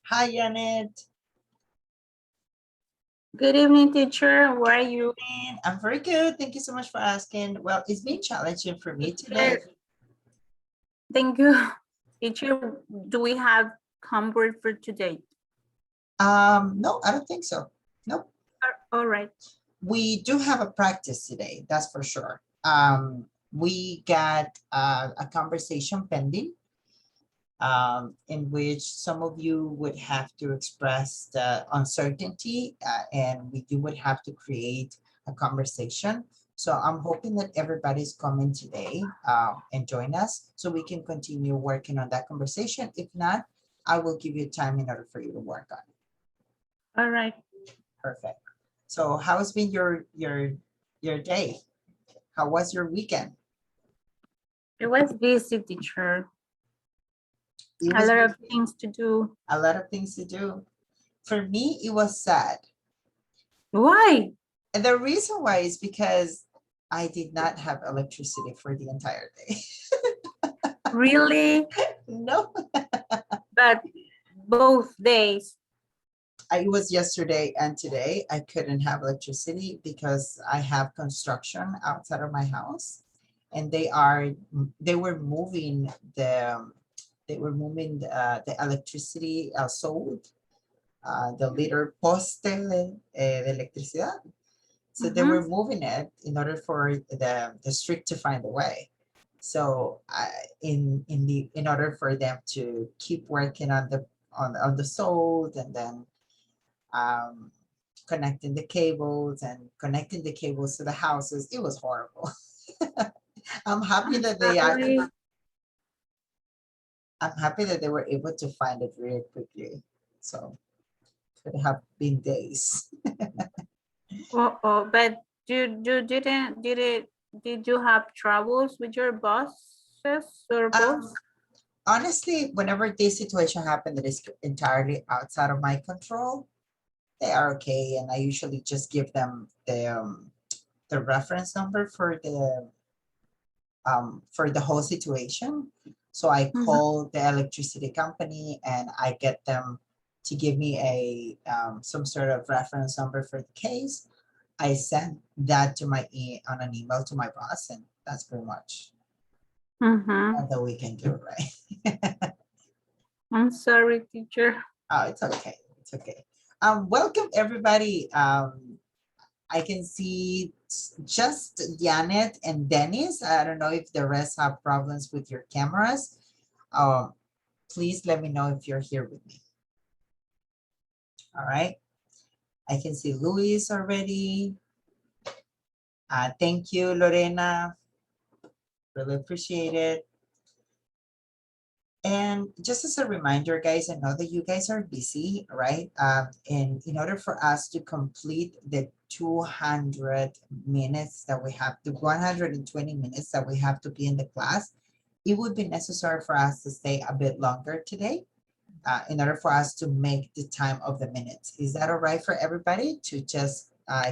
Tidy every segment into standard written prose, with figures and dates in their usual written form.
Hi, Janet. Good evening, teacher. How are you? I'm very good. Thank you so much for asking. Well, it's been challenging for me today. Thank you. Teacher, do we have homework for today? No, I don't think so. Nope. All right. We do have a practice today, that's for sure. We got a conversation pending in which some of you would have to express the uncertainty and you would have to create a conversation. So I'm hoping that everybody's coming today and join us so we can continue working on that conversation. If not, I will give you time in order for you to work on it. All right. Perfect. So how has been your day? How was your weekend? It was busy, teacher. It A was lot of things to do. a lot of things to do. For me, it was sad. Why? And the reason why is because I did not have electricity for the entire day. Really? No, But both days. it was yesterday and today. I couldn't have electricity because I have construction outside of my house, and they were moving the electricity sold, the little poste de electricidad. So they were moving it in order for the street to find a way. So in order for them to keep working on the sold, and then um, connecting the cables to the houses, it was horrible. I'm happy that they Sorry. I'm happy that they were able to find it really quickly. So it could have been days. But did you have troubles with your bosses or boss? Honestly, whenever this situation happened that is entirely outside of my control, they are okay. And I usually just give them the reference number for the whole situation. So I call the electricity company and I get them to give me some sort of reference number for the case. I send that to on an email to my boss, and that's pretty much all that we can do, right? I'm sorry, teacher. Oh, it's okay. It's okay. Welcome everybody. I can see just Janet and Dennis. I don't know if the rest have problems with your cameras. Please let me know if you're here with me. All right. I can see Luis already. Thank you, Lorena. Really appreciate it. And just as a reminder, guys, I know that you guys are busy, right? And in order for us to complete the 200 minutes that we have, the 120 minutes that we have to be in the class, it would be necessary for us to stay a bit longer today in order for us to make the time of the minutes. Is that all right for everybody to just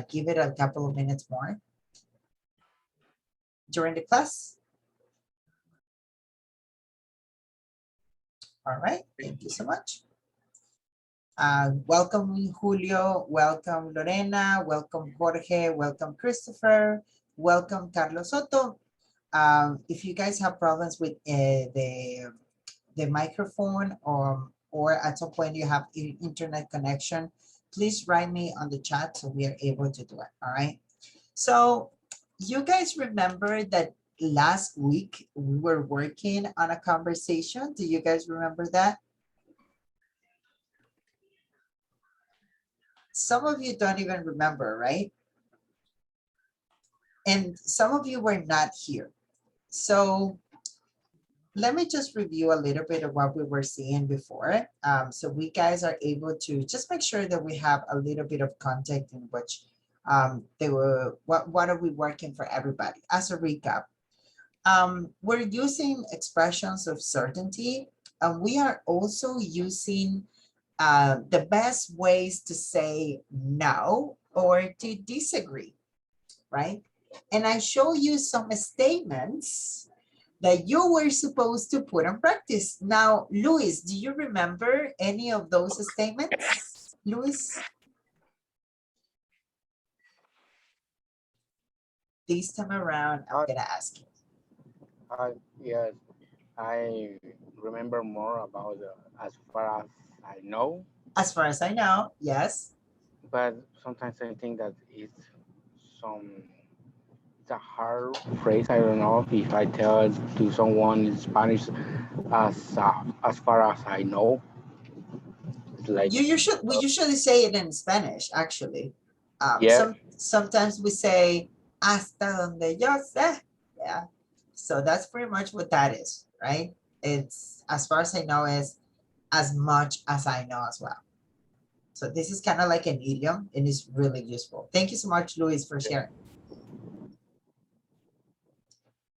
give it a couple of minutes more during the class? All right, thank you so much. Welcome Julio, welcome Lorena, welcome Jorge, welcome Christopher, welcome Carlos Soto. If you guys have problems with the microphone or at some point you have internet connection, please write me on the chat so we are able to do it, all right? So you guys remember that last week we were working on a conversation? Do you guys remember that? Some of you don't even remember, right? And some of you were not here. So let me just review a little bit of what we were seeing before. So we guys are able to just make sure that we have a little bit of context in which what are we working for everybody. As a recap, we're using expressions of certainty, and we are also using the best ways to say no or to disagree, right? And I show you some statements that you were supposed to put on practice. Now, Luis, do you remember any of those statements? Luis? This time around, I'm gonna ask you. Yes, I remember more about as far as I know, As far as I know, yes. but sometimes I think that it's a hard phrase. I don't know if I tell it to someone in Spanish as far as I know. It's like We usually say it in Spanish, actually. yeah, Sometimes we say hasta donde yo sé. Yeah. So that's pretty much what that is, right? It's, as far as I know, is as much as I know as well. So this is kind of like an idiom and it's really useful. Thank you so much, Luis, for sharing.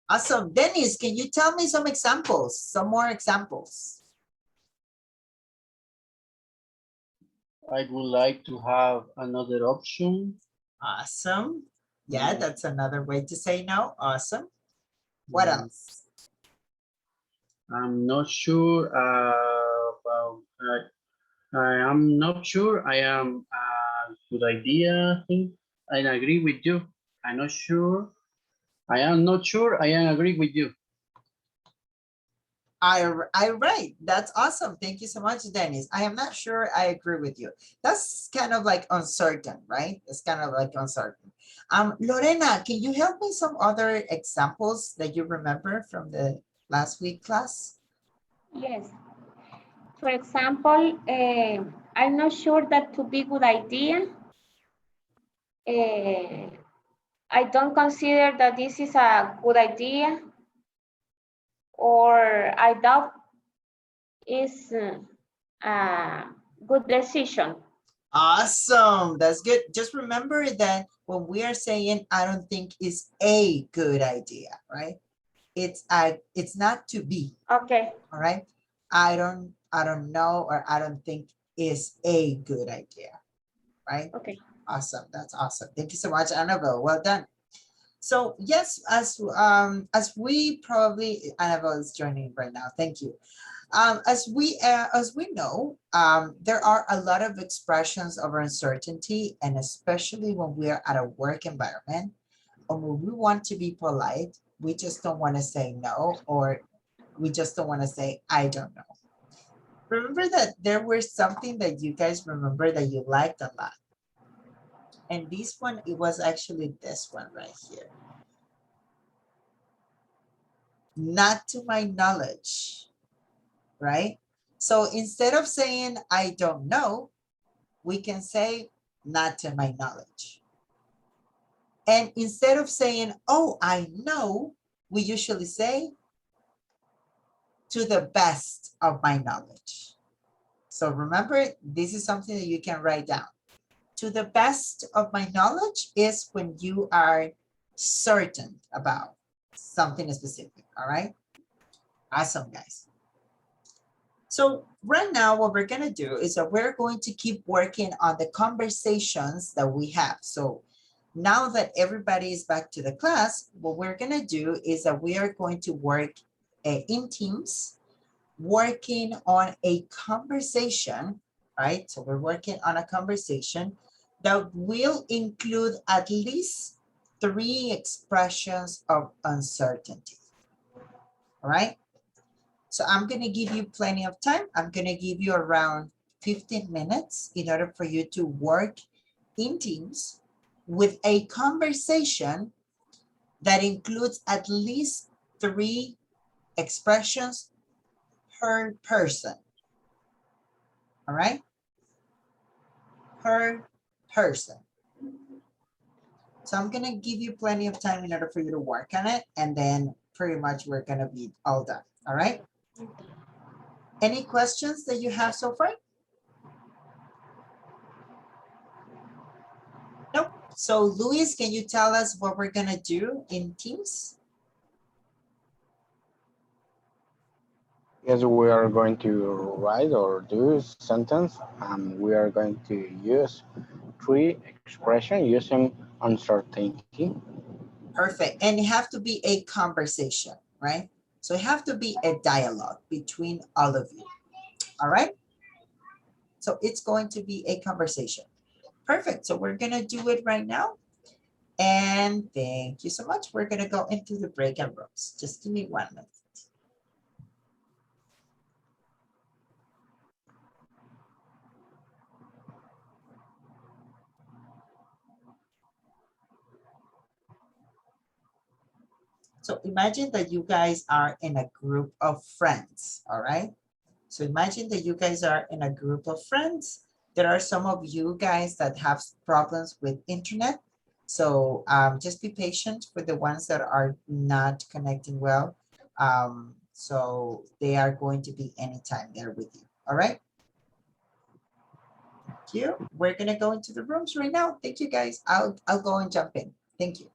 Awesome. Dennis, can you tell me some examples, some more examples? I would like to have another option. Awesome. Yeah, that's another way to say no. Awesome. What Mm, else? I'm not sure about. I am not sure. I am a good idea. I think I agree with you. I'm not sure. I am not sure. I am agree with you. I right. That's awesome. Thank you so much, Dennis. I am not sure I agree with you. That's kind of like uncertain, right? It's kind of like uncertain. Lorena, can you help me some other examples that you remember from the last week class? Yes. For example, I'm not sure that to be good idea. I don't consider that this is a good idea, or I doubt is a good decision. Awesome. That's good. Just remember that when we are saying I don't think is a good idea, right? It's not to be. Okay. All right. I don't know, or I don't think is a good idea. Right? Okay. Awesome. That's awesome. Thank you so much, Annabelle. Well done. So yes, as we probably, Annabelle is joining right now. Thank you. As we know, there are a lot of expressions of uncertainty, and especially when we are at a work environment, or when we want to be polite, we just don't want to say no, or we just don't want to say, I don't know. Remember that there was something that you guys remember that you liked a lot. And this one, it was actually this one right here. Not to my knowledge, right? So instead of saying, I don't know, we can say, not to my knowledge. And instead of saying, oh, I know, we usually say, to the best of my knowledge. So remember, this is something that you can write down. To the best of my knowledge is when you are certain about something specific, all right? Awesome, guys. So right now, what we're gonna do is that we're going to keep working on the conversations that we have. So now that everybody is back to the class, what we're gonna do is that we are going to work in teams, working on a conversation, right? So we're working on a conversation that will include at least 3 expressions of uncertainty, all right? So I'm gonna give you plenty of time. I'm gonna give you around 15 minutes in order for you to work in teams with a conversation that includes at least 3 expressions per person. All right? Per person. So I'm gonna give you plenty of time in order for you to work on it, and then pretty much we're gonna be all done. All right? Any questions that you have so far? Nope. So Luis, can you tell us what we're gonna do in teams? yes, we are going to write or do a sentence, and we are going to use 3 expressions using uncertainty. Perfect. And it have to be a conversation, right? So it have to be a dialogue between all of you. All right. So it's going to be a conversation. Perfect. So we're going to do it right now. And thank you so much. We're going to go into the breakout rooms. Just give me 1 minute. So imagine that you guys are in a group of friends, all right? So imagine that you guys are in a group of friends. There are some of you guys that have problems with internet. So just be patient with the ones that are not connecting well. So they are going to be anytime there with you, all right? Thank you. We're gonna go into the rooms right now. Thank you guys. I'll go and jump in. Thank you.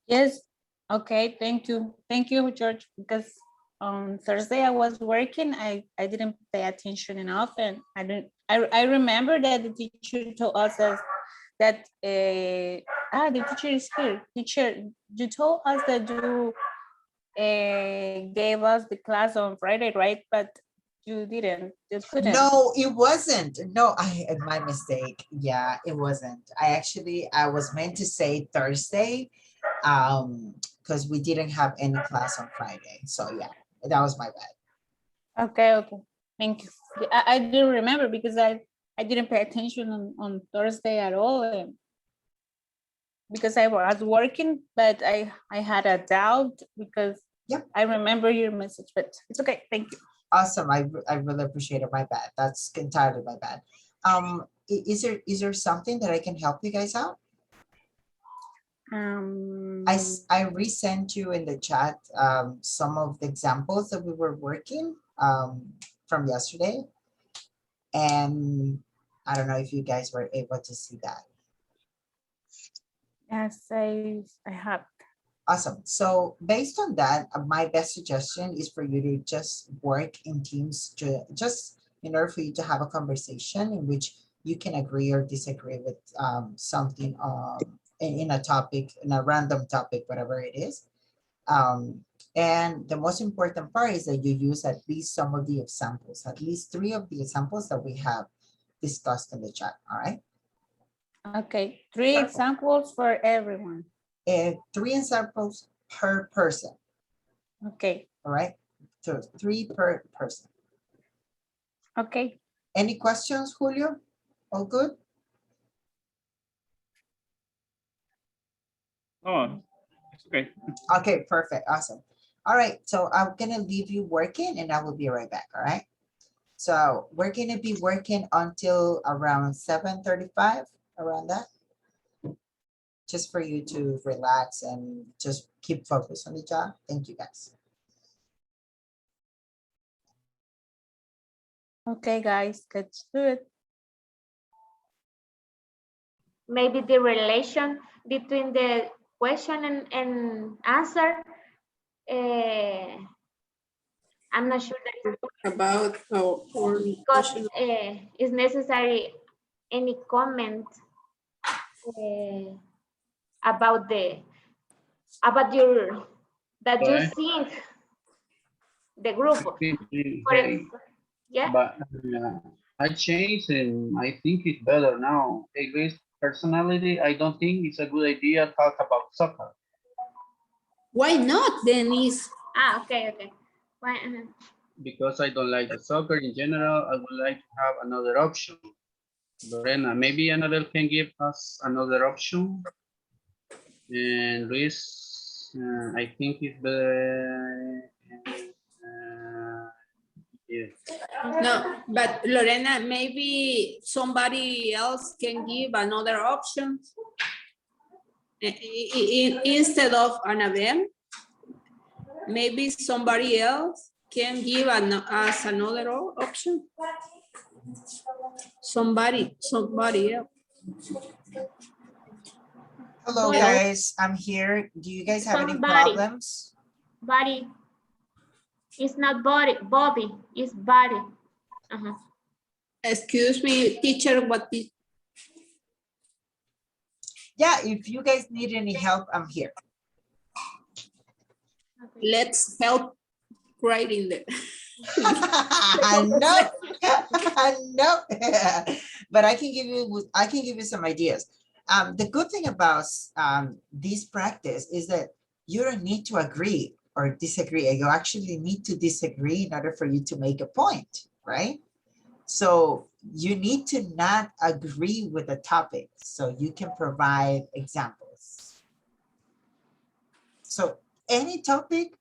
Yes. Okay. Thank you. Thank you, George. Because on Thursday I was working. I didn't pay attention enough, and I didn't. I remember that the teacher told us that the teacher is here. Teacher, you told us that you gave us the class on Friday, right? But you didn't. You couldn't. No, it wasn't. No, my mistake. Yeah, it wasn't. I was meant to say Thursday, because we didn't have any class on Friday. So yeah, that was my bad. Okay, okay. Thank you. I do remember because I didn't pay attention on Thursday at all. Because I was working, but I had a doubt because Yep. I remember your message, but it's okay. Thank you. Awesome. I really appreciate it. My bad. That's entirely my bad. Is there something that I can help you guys out? I resent you in the chat some of the examples that we were working from yesterday. And I don't know if you guys were able to see that. Yes, I have. Awesome. So based on that, my best suggestion is for you to just work in teams to just in order for you to have a conversation in which you can agree or disagree with something in a topic, in a random topic, whatever it is. And the most important part is that you use at least some of the examples, at least 3 of the examples that we have discussed in the chat. All right. Okay, 3 Perfect. examples for everyone. 3 examples per person. Okay. All right. So 3 per person. Okay. Any questions, Julio? All good? Oh, it's okay. Okay, perfect. Awesome. All right. So I'm going to leave you working and I will be right back. All right. So we're going to be working until around 7:35, around that. Just for you to relax and just keep focused on the job. Thank you guys. Okay, guys, let's do it. Maybe the relation between the question and answer. I'm not sure that is About or because it's necessary any comment about your that you Sorry. think the group. For Hey, yeah. but I changed and I think it's better now. At least personality, I don't think it's a good idea to talk about soccer why not, Denise? Okay. Why, because I don't like the soccer in general. I would like to have another option. Lorena, maybe Annabelle can give us another option. And Luis, I think it's the yeah. No, but Lorena, maybe somebody else can give another option instead of Annabelle. Maybe somebody else can give us another option. Somebody else. Hello, Body. guys. I'm here. Do you guys have any Somebody. problems? body. It's not Bobby, it's body. Excuse me, teacher, what is? Yeah, if you guys need any help, I'm here. Let's help writing the. I know, I know. But I can give you some ideas. The good thing about this practice is that you don't need to agree or disagree. You actually need to disagree in order for you to make a point, right? So you need to not agree with the topic so you can provide examples. So any topic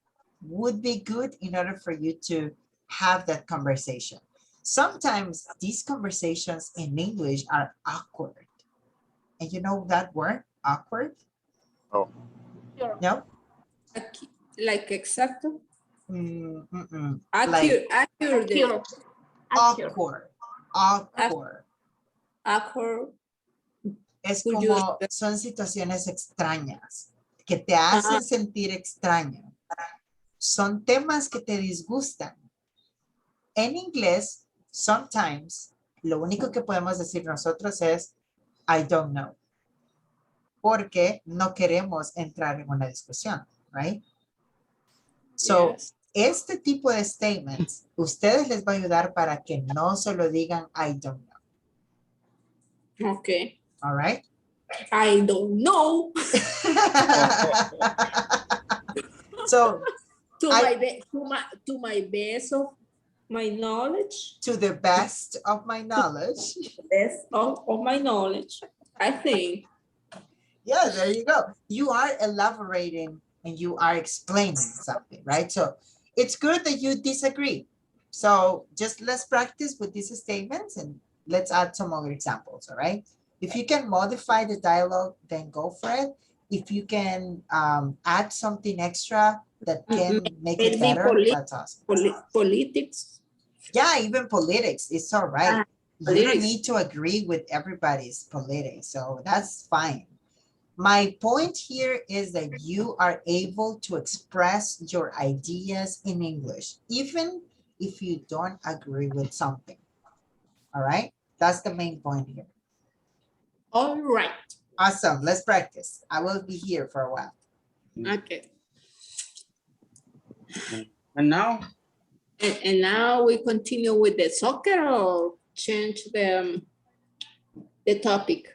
would be good in order for you to have that conversation. Sometimes these conversations in English are awkward. And you know that word, awkward? Oh, Sure. No? Like exacto. Like Accurate. awkward. Awkward. Awkward. Es Could you- como, son situaciones extrañas que te hacen sentir extraño. Son temas que te disgustan. En inglés, sometimes, lo único que podemos decir nosotros es, I don't know. Porque no queremos entrar en una discusión, right? So, Yes. este tipo de statements, ustedes les va a ayudar para que no solo digan, I don't know. Okay. All right? I don't know. So, To my best of my knowledge. to the best of my knowledge. Best of my knowledge, I think. Yeah, there you go. You are elaborating and you are explaining something, right? So it's good that you disagree. So just let's practice with these statements and let's add some other examples, all right? If you can modify the dialogue, then go for it. If you can add something extra that can make it Maybe better, that's awesome. Politics. Yeah, even politics, it's all right. You don't politics. need to agree with everybody's politics, so that's fine. My point here is that you are able to express your ideas in English, even if you don't agree with something. All right, that's the main point here. All right. Awesome, let's practice. I will be here for a while. Okay. And now, And now we continue with the soccer or change the topic.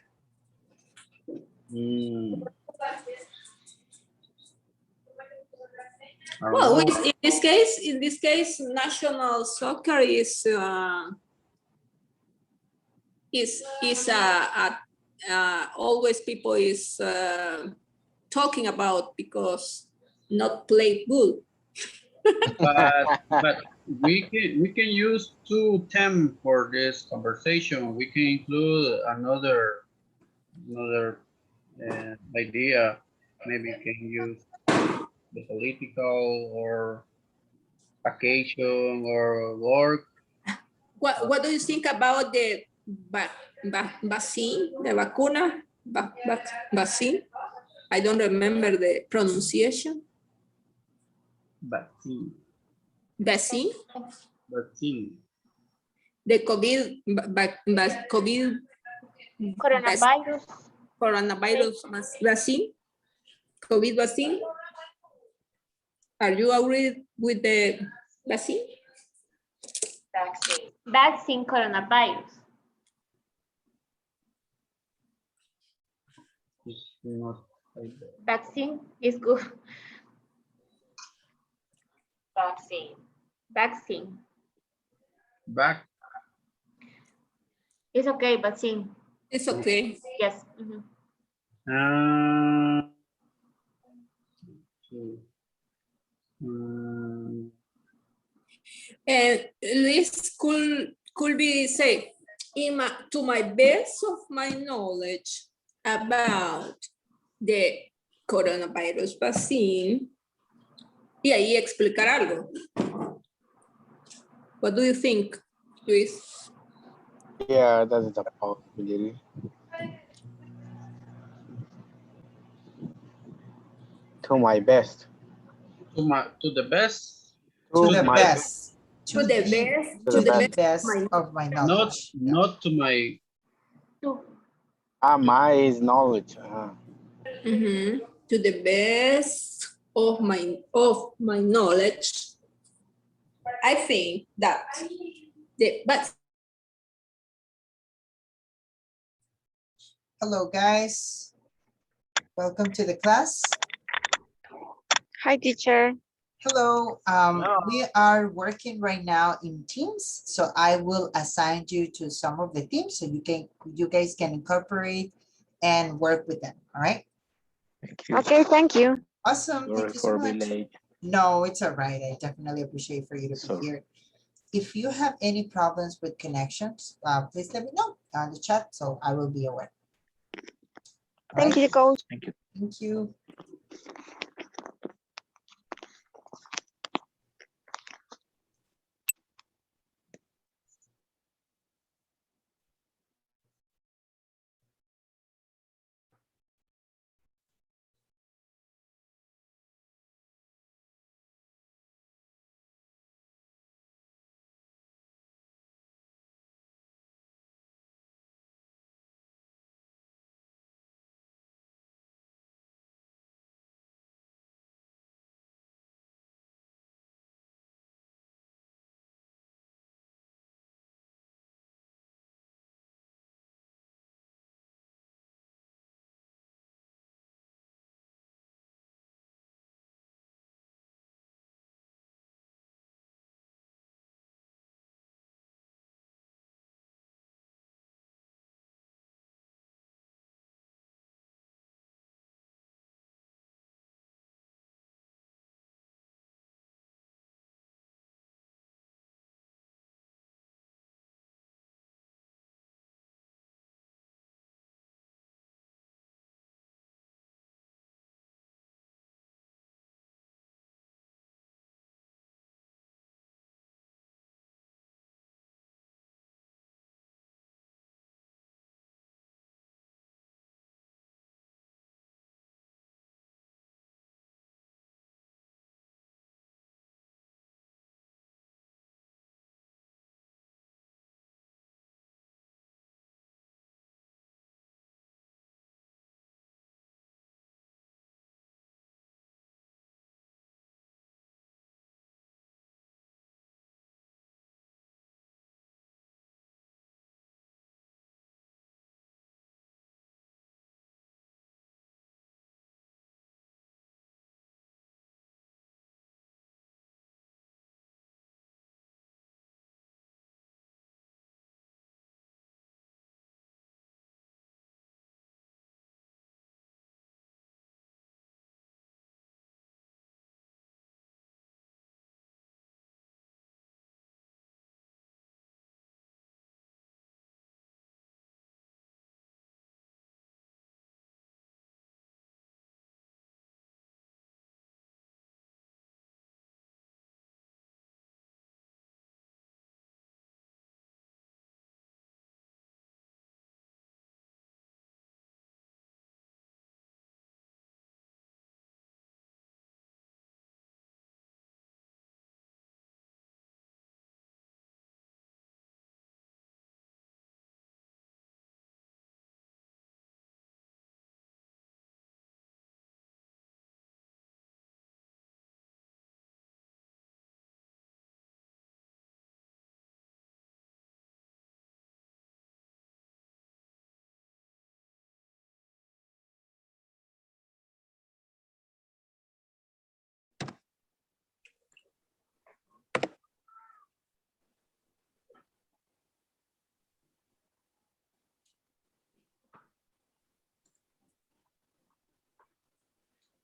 Well, in this case, national soccer is always people is talking about because not play good. but we can use two terms for this conversation. We can include another idea. Maybe you can use the political or vacation or work. What do you think about the vaccine, the vacuna, vaccine? I don't remember the pronunciation. Vaccine. Vaccine, Vaccine. the COVID, COVID Coronavirus. coronavirus vaccine, COVID vaccine. Are you agree with the vaccine? Vaccine coronavirus. It's not like that. Vaccine is good. Vaccine. Back. It's okay, vaccine. It's okay. Yes. Mhm. Okay. Mm, And this could be say, to my best of my knowledge about the coronavirus vaccine, y ahí explicar algo. What do you think, Luis? Yeah, that's a possibility. To my best. to the best. To the my best. To the best, To To the the best. best of my Not knowledge. Yeah. not to my Two. My is knowledge. Mhm. To the best of my knowledge, I think that but Hello, guys. Welcome to the class. Hi, teacher. Hello, we are working right now in teams, so I will assign you to some of the teams so you guys can incorporate and work with them. All right. Thank you. Okay, thank you. Awesome. Sorry Thank you so for being much. late. No, it's all right. I definitely appreciate for you to be Sorry. here. If you have any problems with connections, please let me know on the chat so I will be aware. All Thank right? you, coach. Thank you.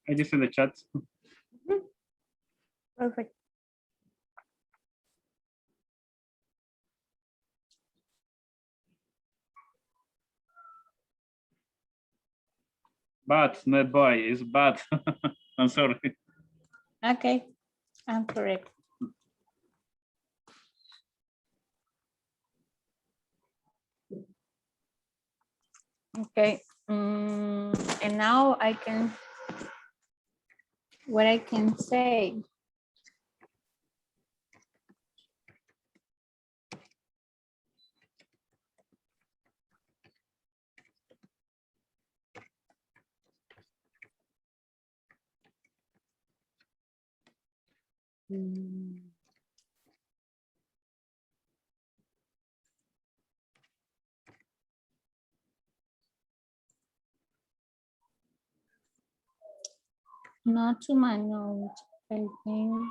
I just in the chat. Perfect. But not boy, it's bad. I'm sorry. Okay, I'm correct. Okay, and now I can, what I can say. Not to my knowledge, I think.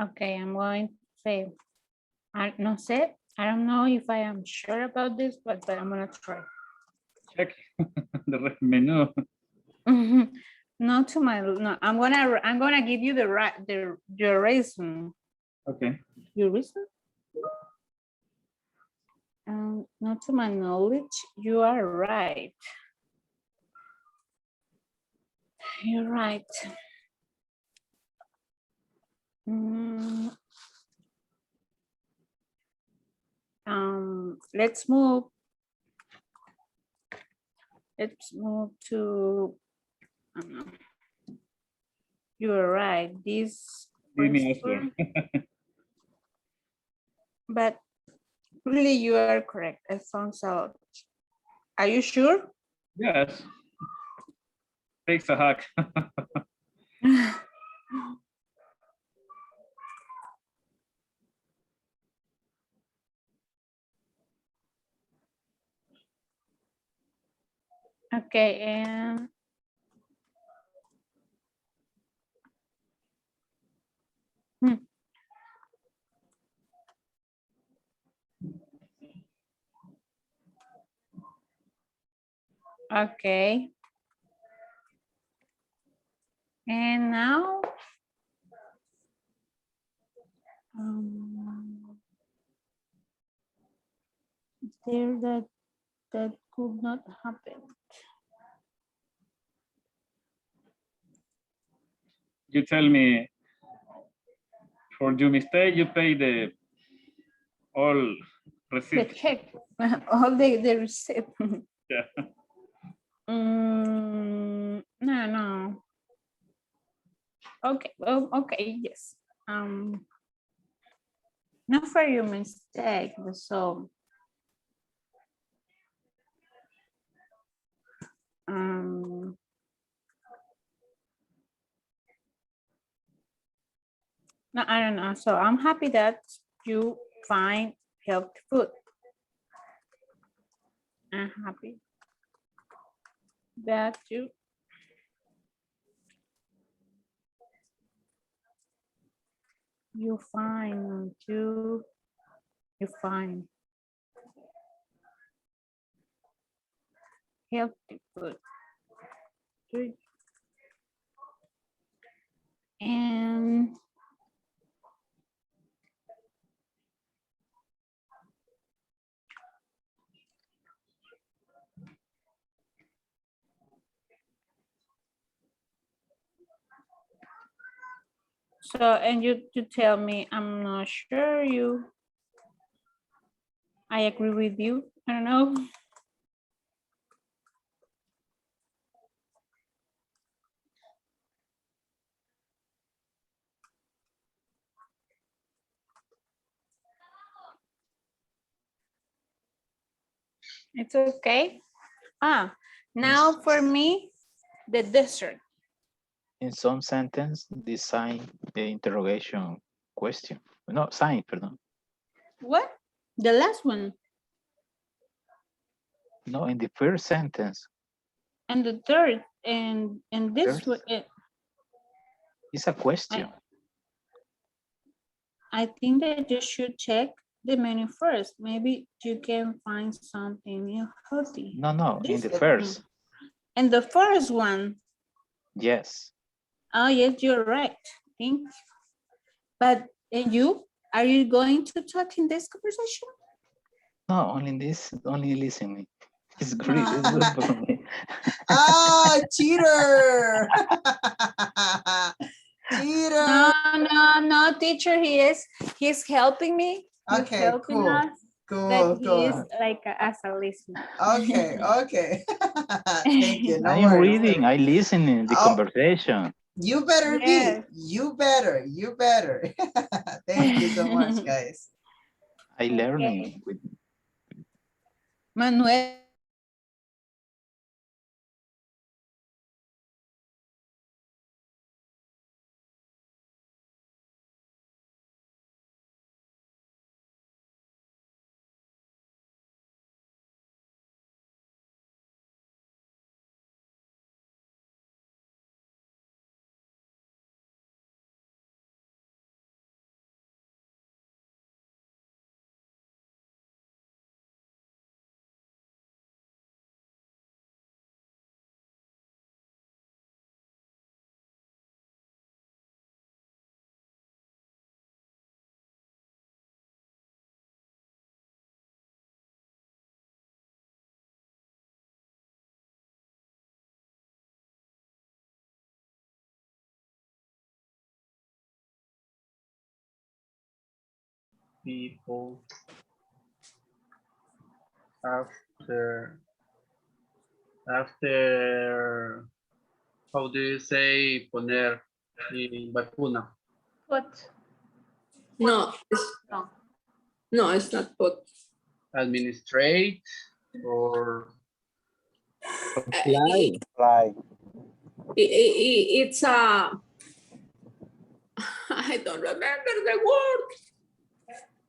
Okay, I'm going to say, I no sé, I don't know if I am sure about this, but I'm gonna try. Check the menu. Not to my, no, I'm gonna give you your reason. Okay. Your reason? Not to my knowledge, you are right. You're right. Let's move. Let's move to. You're right. This. Give me also. question, but really, you are correct. I found out. Are you sure? Yes. Takes a hack. Okay, and okay. And now, there that could not happen. You tell me, for your mistake, you pay the all The receipt. check, all the receipt. Yeah. No. Okay, well, okay, yes. Not for your mistake, so no, I don't know. So I'm happy that you find healthy food. I'm happy that you find healthy food. Good. And so, and you tell me, I'm not sure I agree with you. I don't know. It's okay. Now for me, the dessert. In some sentence, design the interrogation question. No, sign, pardon. What? The last one. No, in the first sentence. And the third, and this one. It's a question. I think that you should check the menu first. Maybe you can find something healthy. No, in the first. And the first one, Yes. oh yes, you're right. Thank you. But and you, are you going to talk in this conversation? No, only listening. It's great. It's good for me. Ah, cheater. Cheater. No, teacher, he's helping me. He's Okay, helping cool. us, Cool, but he is cool. like as a listener. Okay, okay. Thank you. No I'm worries. reading. I listen in the Oh. conversation. You better Yes. be. You better. You better. Thank you so much, guys. I learning with Manuel. People after how do you say poner vacuna? Put. No, No. no, it's not put. Administrate or Apply. It's a, I don't remember the word,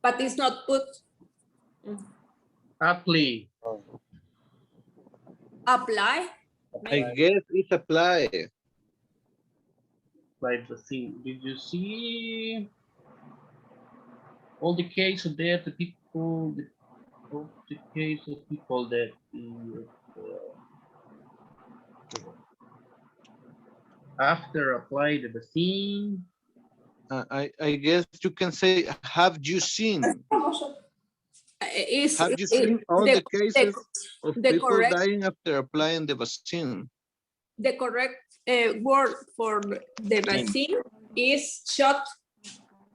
but it's not put. apply. Apply. I guess it's apply. Like the thing. Did you see all the cases there? The people, all the case of people that after apply the vaccine. I guess you can say, have you seen? Have you seen all the cases of people correct, dying after applying the vaccine? the correct word for the vaccine is shot.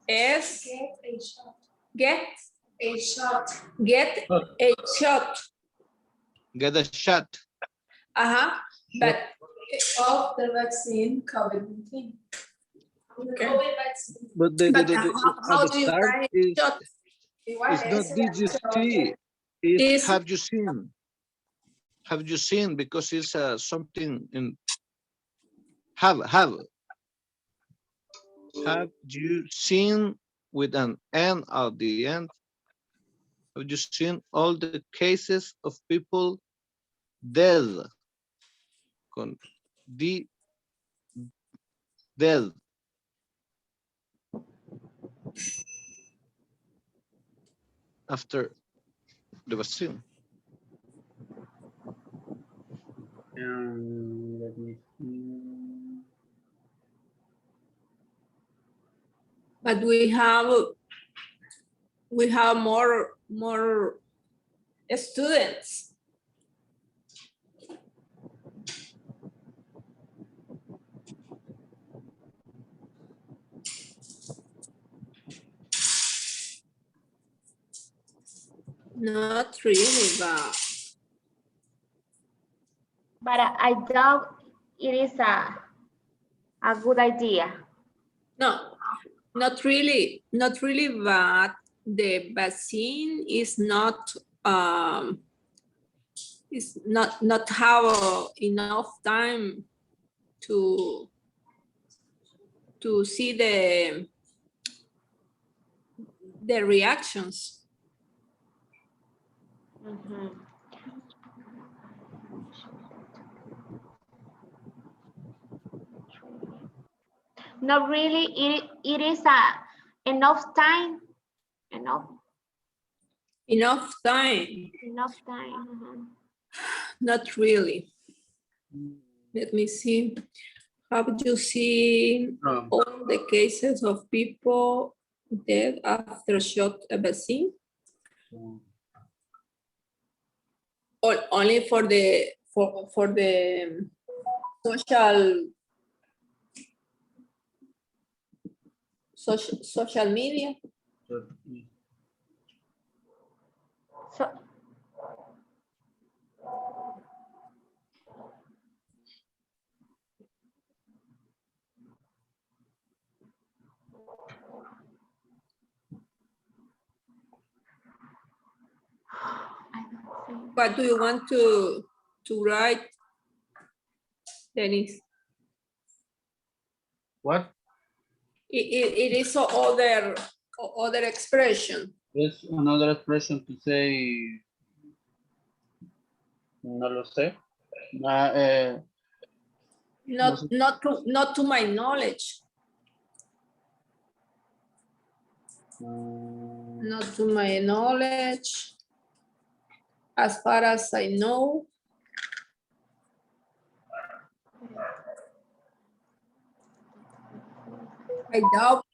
S get a shot. Get a shot. Get a shot. But Of the vaccine COVID-19. okay. But But how at the do you start write is shot? it's not did you see? It's have you seen? Have you seen? Because it's something in have. Have you seen with an N at the end? Have you seen all the cases of people dead? Con D dead. After the vaccine. Let me see. But we have more students. Not really, But I doubt it is a good idea. no, not really, but the vaccine is not have enough time to see the reactions. Not really, it is enough time. Enough Enough time. time. Not really. Let me see. Have you seen all the cases of people dead after shot a vaccine? Or only for the social media? So, What do you want to write, Dennis? What? It is other expression. It's another expression to say, no lo sé. Not to my knowledge. Not to my knowledge. As far as I know. I doubt.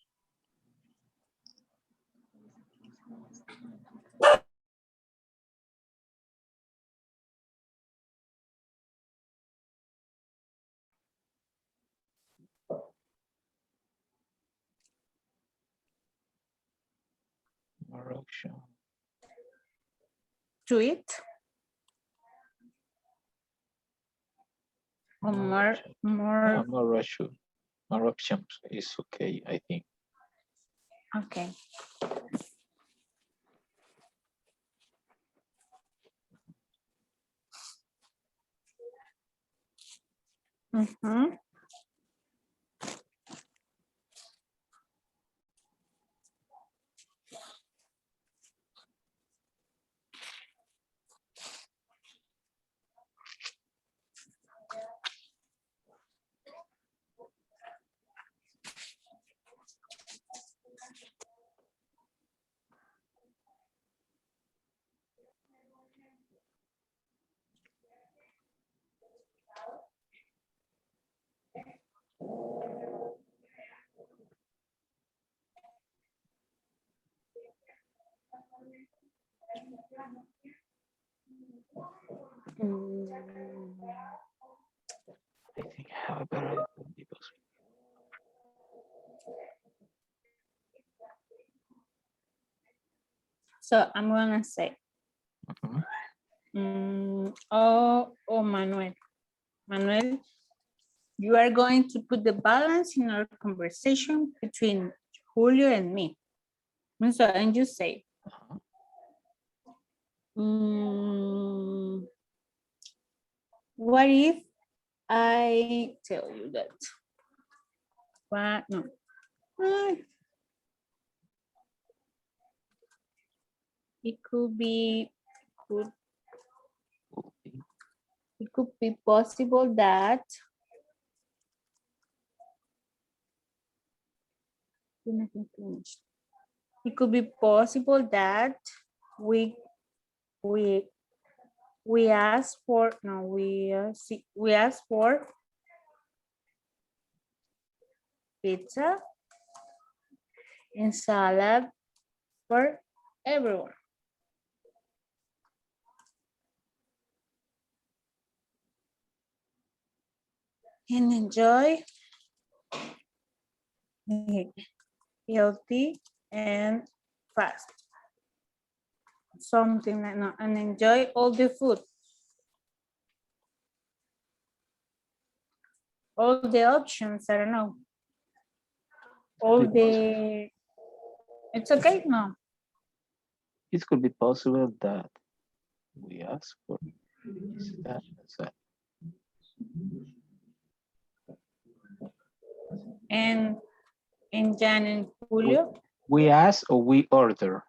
Tweet. Or more. More options is okay, I think. Okay. Mm-hmm. I think I have a better idea because So I'm gonna say, Manuel. Manuel, you are going to put the balance in our conversation between Julio and me. And so, and you say, what if I tell you that? What? No. It could be, it could be possible that it could be possible that we ask for we ask for pizza and salad for everyone. And enjoy healthy and fast. Something like that, and enjoy all the food. All the options, I don't know. All the, it's okay, no. it could be possible that we ask for this, that, that. And Jan and Julio? We ask or we order?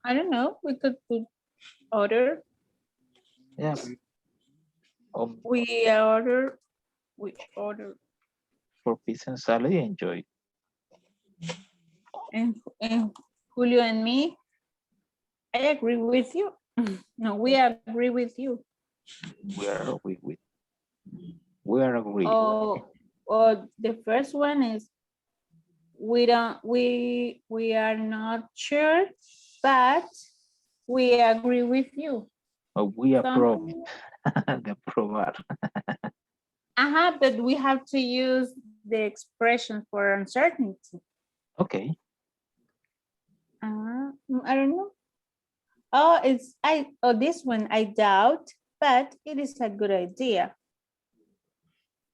I don't know, we could put order. Yeah. We order for pizza and salad, enjoy. And Julio and me, I agree with you. No, we agree with you. We are we are agree. Oh, the first one is we are not sure, but we agree with you. Oh, we approve. Some- The aprobar. but we have to use the expression for uncertainty. Okay. I don't know. Oh, this one I doubt, but it is a good idea.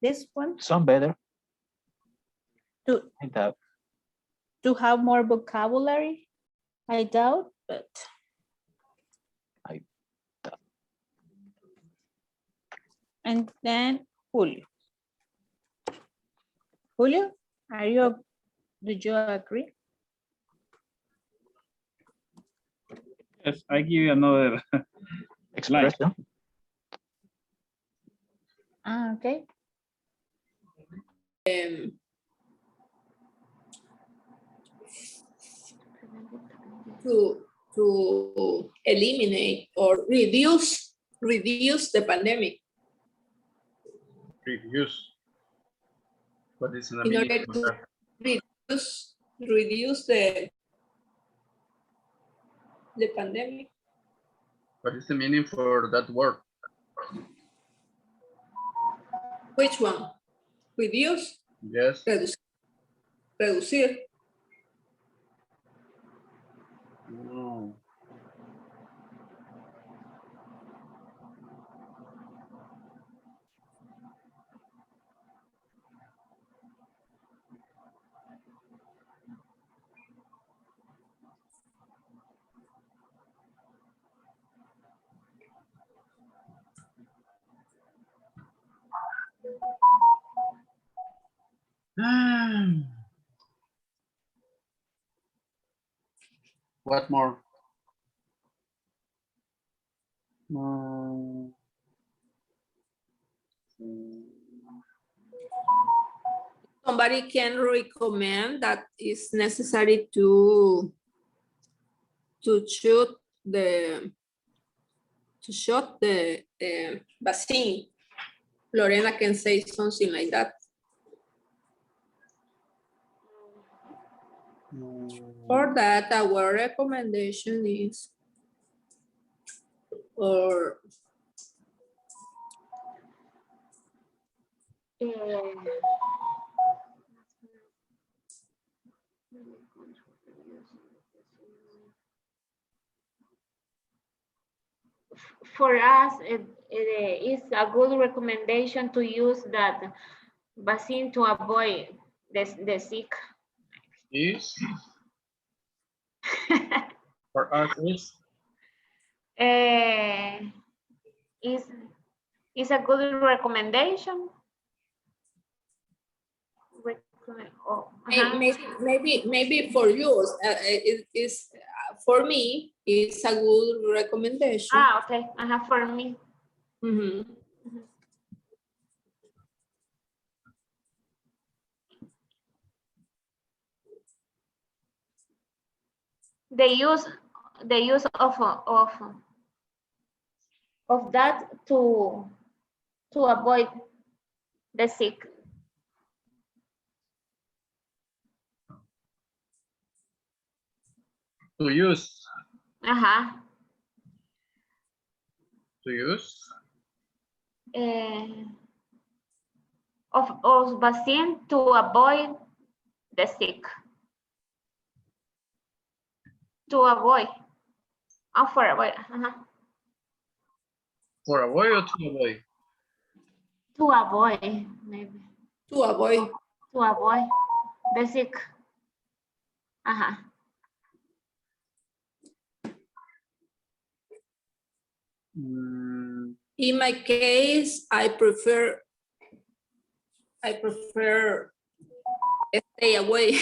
This one Some better. to I doubt. have more vocabulary. I doubt, but I doubt. And then Julio. Julio, do you agree? Yes, I give you another. Expression. Okay. To eliminate or reduce the pandemic. Reduce. What is the In meaning order of to that? reduce the pandemic. What is the meaning for that word? Which one? Reduce? Yes. Reducir. No. What more? Somebody can recommend that it's necessary to shoot the vaccine. Lorena can say something like that. For that, our recommendation is, or for us, it is a good recommendation to use that vaccine to avoid the sick. Is for us is a good recommendation. maybe for yours, it is for me. It's a good recommendation. Okay. For me. Mhm. The use of that to avoid the sick. to use. To use. Of vaccine to avoid the sick. To avoid. For avoid. For avoid or to avoid? To avoid, maybe. To avoid. To avoid the sick. In my case, I prefer stay away.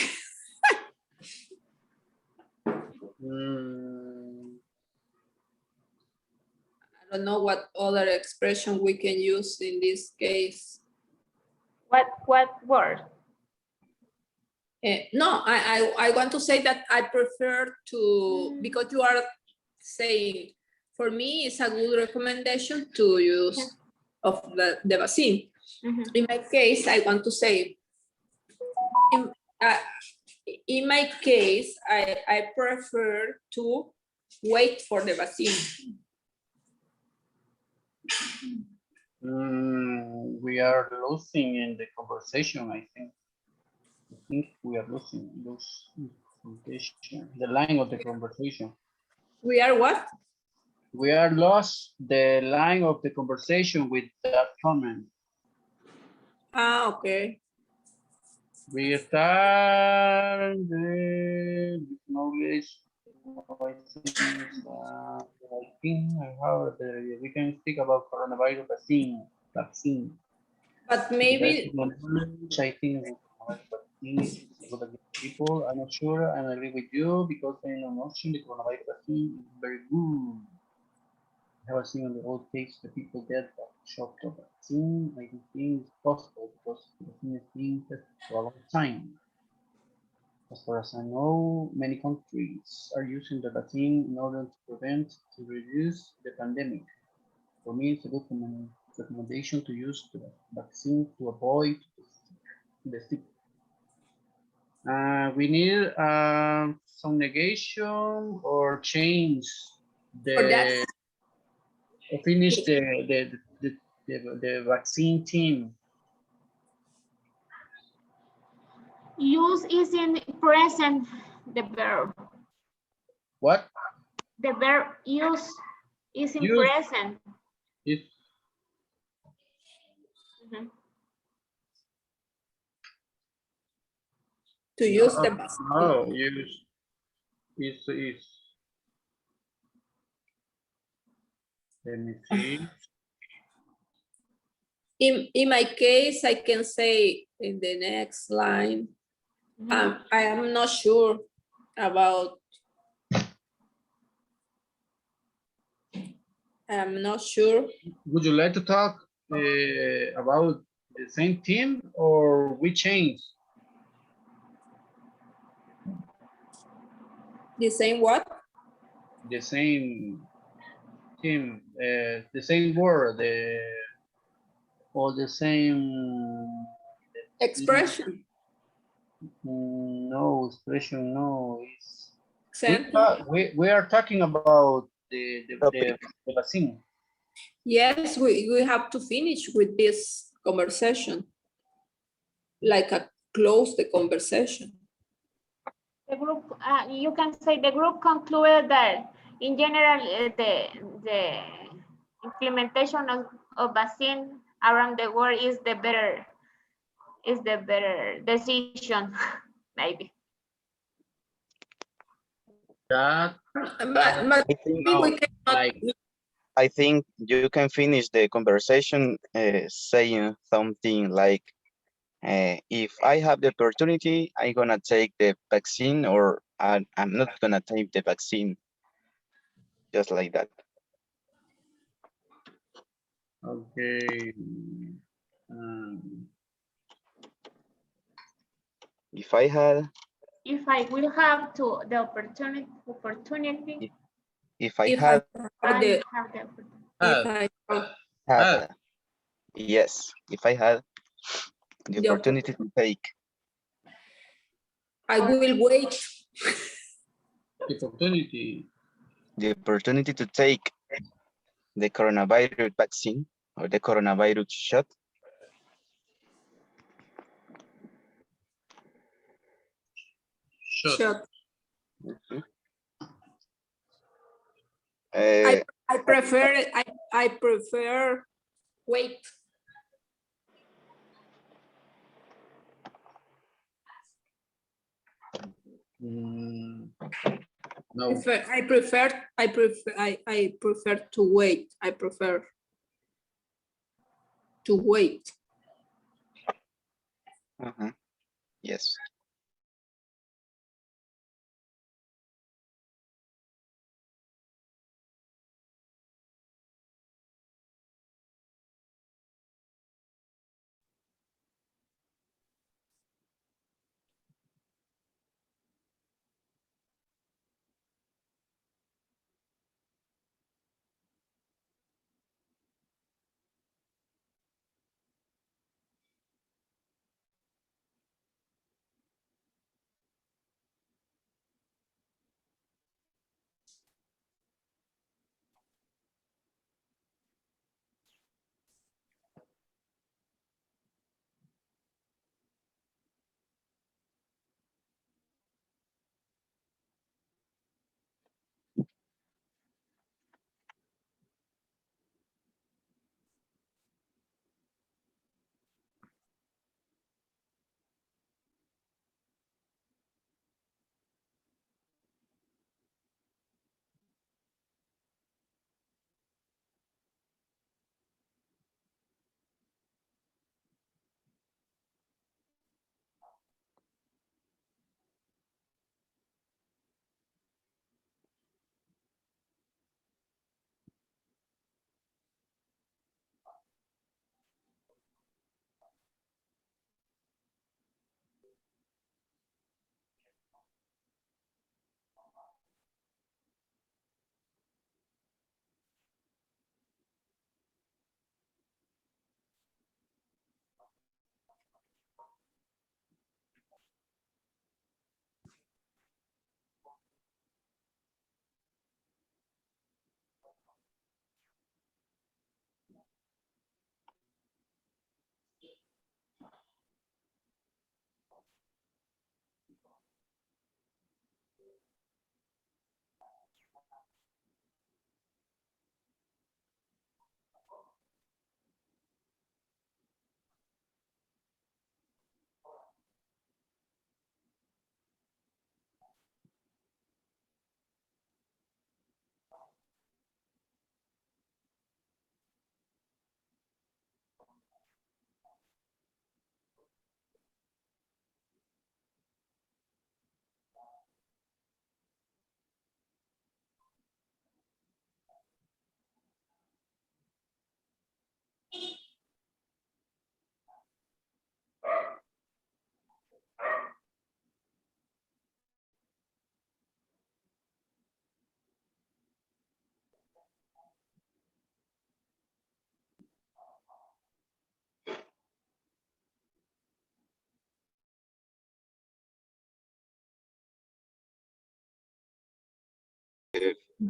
I don't know what other expression we can use in this case. What word? No, I want to say that I prefer to, because you are saying For me, it's a good recommendation to use of the vaccine. In my case, I want to say, in my case, I prefer to wait for the vaccine. We are losing in the conversation, I think. I think we are losing the line of the conversation. We are what? We are lost the line of the conversation with that comment. Ah, okay. We start the knowledge. I think we can speak about coronavirus vaccine. But maybe I think people, I'm not sure, and I agree with you because I know notion the coronavirus vaccine is very good. I have seen on the old case the people dead of shock of vaccine. I don't think it's possible because the vaccine is being tested for a long time. As far as I know, many countries are using the vaccine in order to prevent to reduce the pandemic. For me, it's a good recommendation to use the vaccine to avoid the sick. We need some negation or change the finish the vaccine team. Use is in present, the verb. What? The verb use is in present. If to use the vaccine. Oh, use is. Let me see. In my case, I can say in the next line, I am not sure about. I'm not sure. Would you like to talk about the same team or we change? The same what? The same team, the same word, or the same expression. No expression. No, it's we are talking about the vaccine. Yes, we have to finish with this conversation, like close the conversation. The group, you can say the group concluded that in general, the implementation of vaccine around the world is the better decision, maybe. That, but I think you can finish the conversation saying something like, if I have the opportunity, I'm gonna take the vaccine, or I'm not gonna take the vaccine. Just like that. Okay. If I will have to the opportunity. If I had yes, if I had the opportunity to take. I will wait. The opportunity to take the coronavirus vaccine or the coronavirus shot. Shot. I prefer wait. No. I prefer to wait. I prefer to wait. Yes.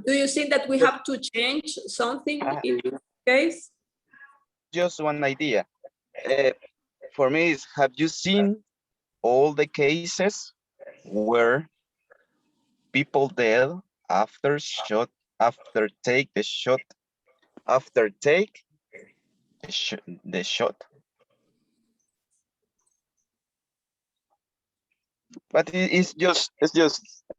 Do you think that we have to change something in this case? Just one idea. For me, is have you seen all the cases where people dead after take the shot, after take the shot? But it's just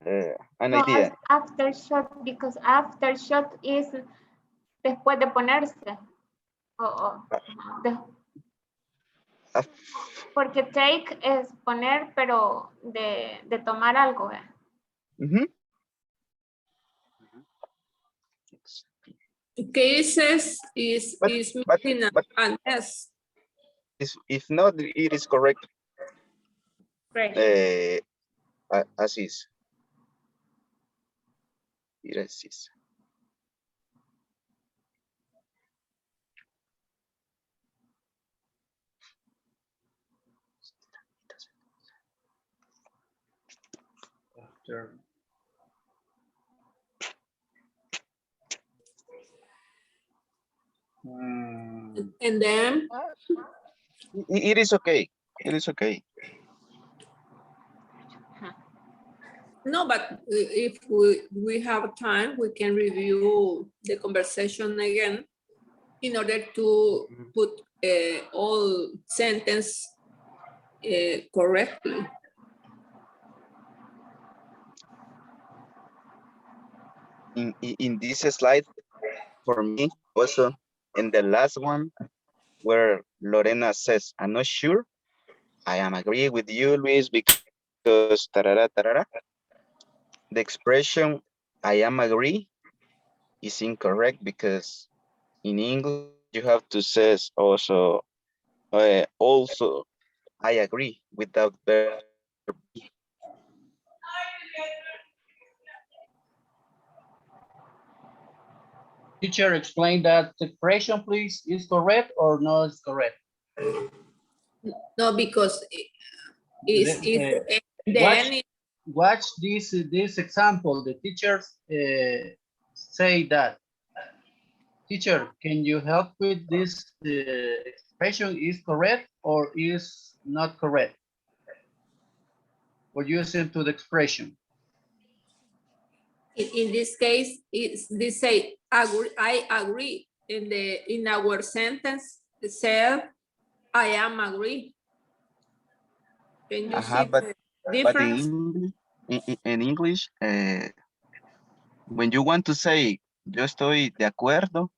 an No, idea. it's after shot, because after shot is después de ponerse. Af- Porque take es poner, pero de tomar algo. Mhm. Cases is But- missing an S. If not, it is correct. Right. As is. It is. After. And then It is okay. It is okay. no, but if we have time, we can review the conversation again in order to put all sentence correctly. In this slide, for me, also in the last one, where Lorena says, "I'm not sure," I am agree with you, Luis, because tarara, tarara, the expression "I am agree" is incorrect, because in English you have to say also I agree without verb. Teacher, explain that expression, please. Is correct or not is correct? No, because Watch this example. The teachers say that. Teacher, can you help with this expression is correct or is not correct? For using to the expression. in this case, they say agree, I agree. In our sentence, it said I am agree. Can you see But the difference? in English, when you want to say yo estoy de acuerdo,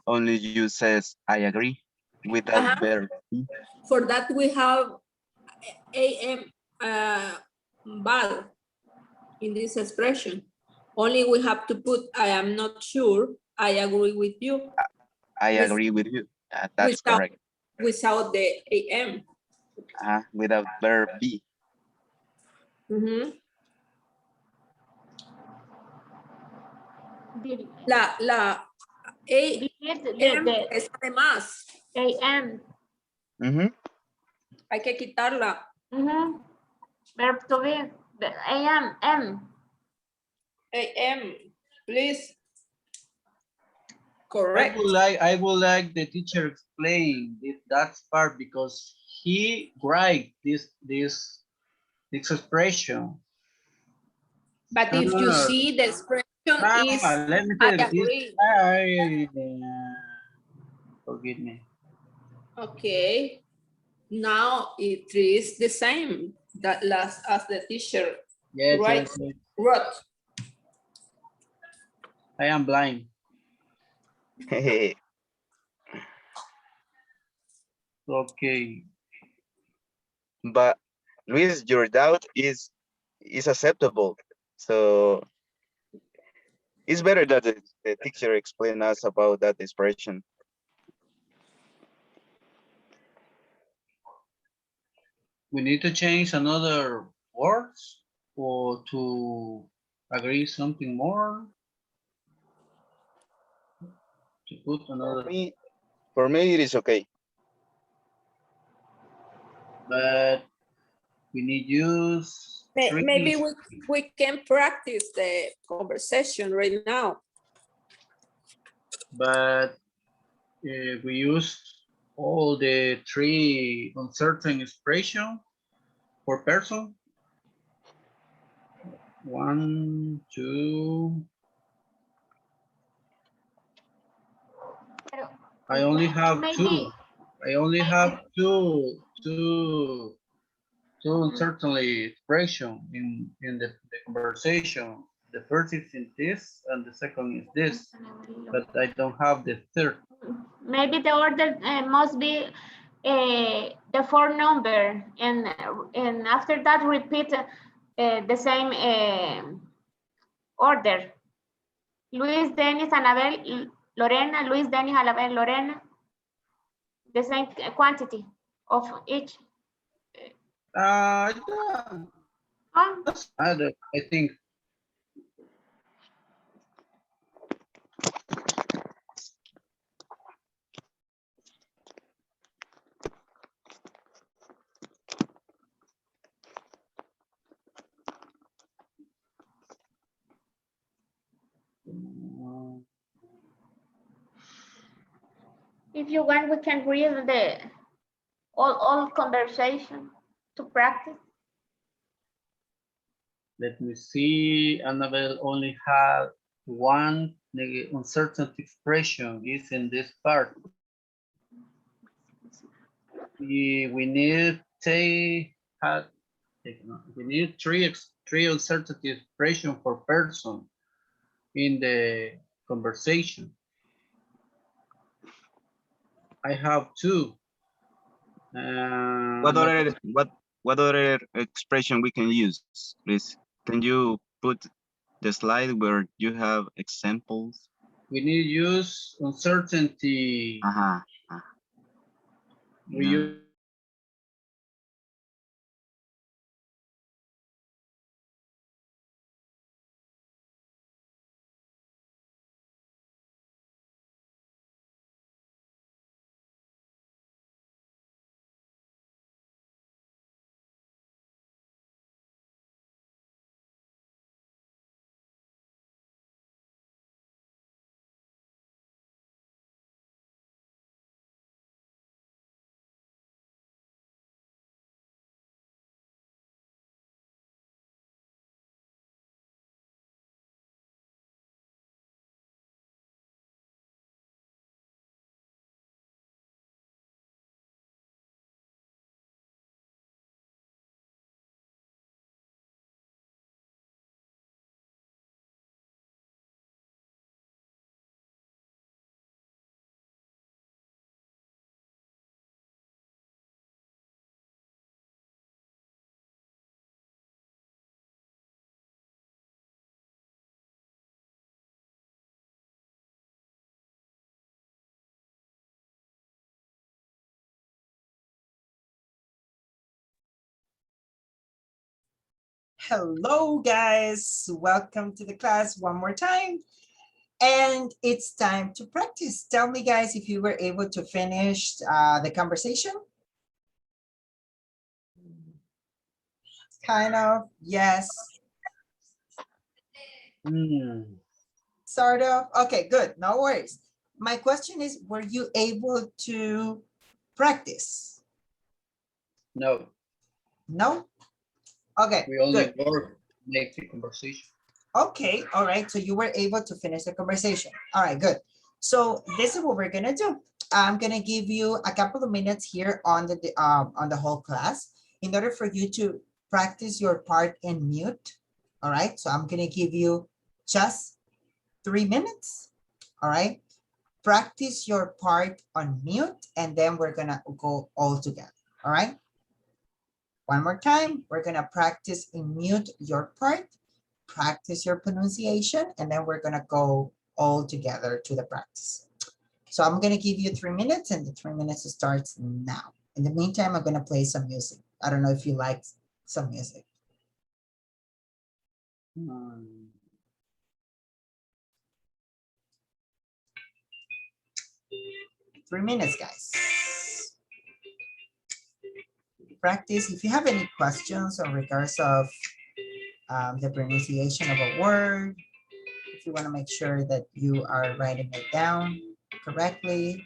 only you says I agree without verb. For that we have am bad in this expression. Only we have to put I am not sure, I agree with you. I agree with you. That's correct. Without the am. Without verb be. La am es además. AM. Hay que quitarla. Verb to be. AM. AM, please. Correct. I would like the teacher explain that part, because he write this expression. But if you see the expression is let me I tell agree. Forgive me. Okay. Now it is the same that last as the teacher. Yes, right? yes. Wrote. I am blind. Okay. But Luis, your doubt is acceptable. So it's better that the teacher explain us about that expression. We need to change another words or to agree something more. To put another. For me, it is okay. But we need use Maybe we can practice the conversation right now. But we use all the three uncertain expression for person. 1, 2. I only have two. I only have two uncertainly expression in the conversation. The first is in this and the second is this, but I don't have the third. Maybe the order must be the 4 number, and after that repeat the same order. Luis, Dennis, Annabelle, Lorena, Luis, Dennis, Annabelle, Lorena. The same quantity of each. Yeah, Oh, that's other, I think. if you want, we can read the all conversation to practice. Let me see. Annabelle only had one uncertain expression is in this part. We need we need three uncertain expression for person in the conversation. I have two. What other expression we can use, please? Can you put the slide where you have examples? We need to use uncertainty. We use Hello, guys. Welcome to the class one more time. And it's time to practice. Tell me, guys, if you were able to finish the conversation. Kind of, yes. Sort of. Okay, good. No worries. My question is, were you able to practice? no. No? Okay, We only good. work, make the conversation. Okay, all right. So you were able to finish the conversation. All right, good. So this is what we're gonna do. I'm gonna give you a couple of minutes here on the whole class in order for you to practice your part in mute. All right, so I'm gonna give you just 3 minutes. All right, practice your part on mute, and then we're gonna go all together. All right. One more time, we're gonna practice in mute your part, practice your pronunciation, and then we're gonna go all together to the practice. So I'm gonna give you 3 minutes, and the 3 minutes starts now. In the meantime, I'm gonna play some music. I don't know if you like some music. 3 minutes, guys. Practice. If you have any questions in regards of the pronunciation of a word. If you want to make sure that you are writing it down correctly.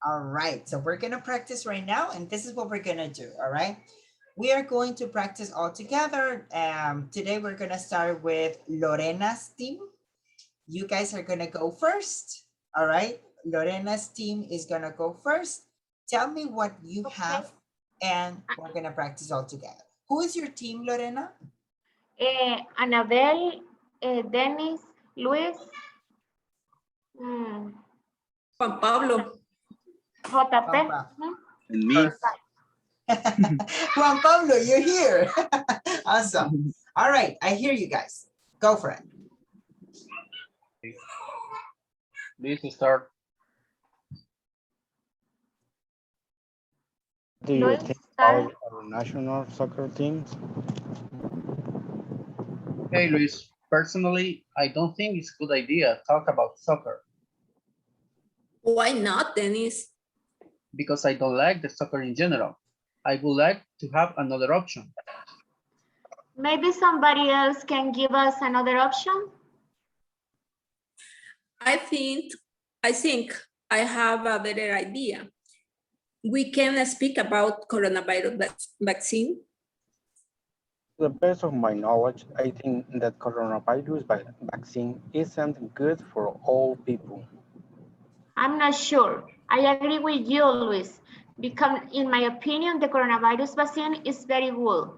All right, so we're gonna practice right now, and this is what we're gonna do, all right? We are going to practice all together. Today we're gonna start with Lorena's team. You guys are gonna go first, all right? Lorena's team is gonna go first. Tell me what you have, and we're gonna practice all together. Who is your team, Lorena? Anabel, Dennis, Luis, Juan Pablo. JP. And me. Juan Pablo, you're here. Awesome. All right, I hear you guys. Go for it. Please start. Do you Luis, think start. about our national soccer teams? Hey, Luis. Personally, I don't think it's a good idea to talk about soccer Why not, Dennis? because I don't like the soccer in general. I would like to have another option. Maybe somebody else can give us another option. I think I have a better idea. We can speak about coronavirus vaccine. To the best of my knowledge, I think that coronavirus vaccine isn't good for all people. I'm not sure. I agree with you, Luis, because in my opinion, the coronavirus vaccine is very good.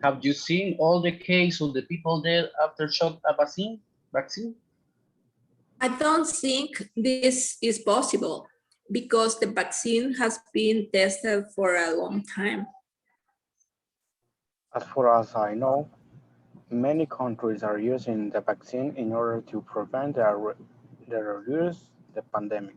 Have you seen all the cases of the people dead after shot a vaccine? I don't think this is possible because the vaccine has been tested for a long time. As far as I know, many countries are using the vaccine in order to prevent reduce the pandemic.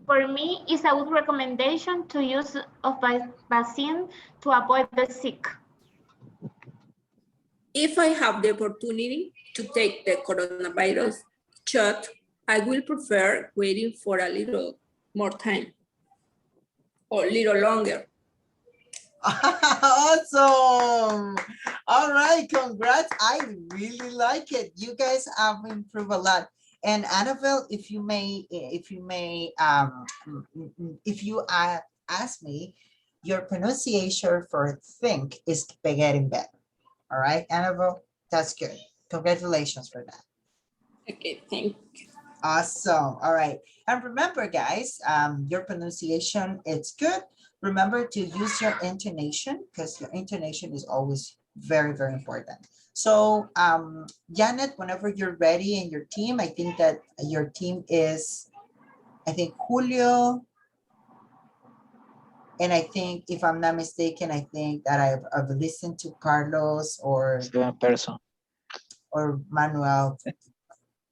For me, it's a good recommendation to use of vaccine to avoid the sick. If I have the opportunity to take the coronavirus shot, I will prefer waiting for a little more time or a little longer. Awesome. All right, congrats. I really like it. You guys have improved a lot. And Annabelle, if you ask me, your pronunciation for think is getting better. All right, Annabelle, that's good. Congratulations for that. Okay, thank you. Awesome. All right. And remember, guys, your pronunciation, it's good. Remember to use your intonation because your intonation is always very, very important. So, Janet, whenever you're ready and your team, I think that your team is, I think, Julio. And I think, if I'm not mistaken, I think that I've listened to Carlos or Manuel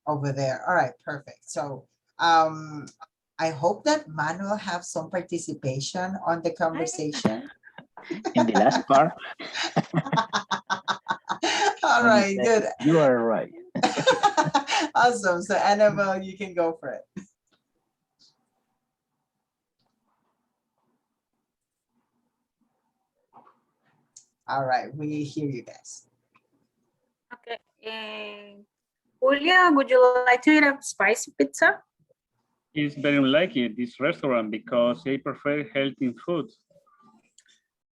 over there. All right, perfect. So I hope that Manuel have some participation on the conversation. In the last part. All right, good. You are right. Awesome. So Annabelle, you can go for it. All right, we hear you guys. Okay. Julia, would you like to eat a spicy pizza? It's very unlikely this restaurant because they prefer healthy food.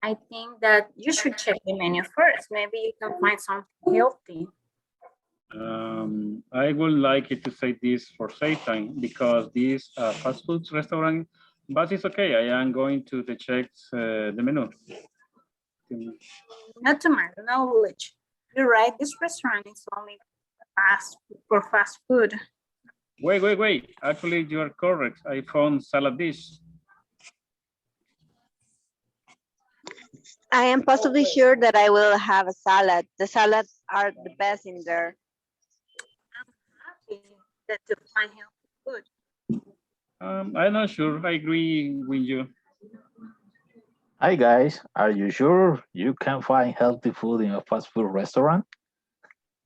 I think that you should check the menu first. Maybe you can find something healthy. I would like it to say this for Satan because this fast food restaurant, but it's okay. I am going to check the menu. Not to my knowledge. You're right. This restaurant is only for fast food. Wait. Actually, you are correct. I found salad dish. I am possibly sure that I will have a salad. The salads are the best in there. I'm happy that you find healthy food. I'm not sure. I agree with you. Hi guys, are you sure you can find healthy food in a fast food restaurant?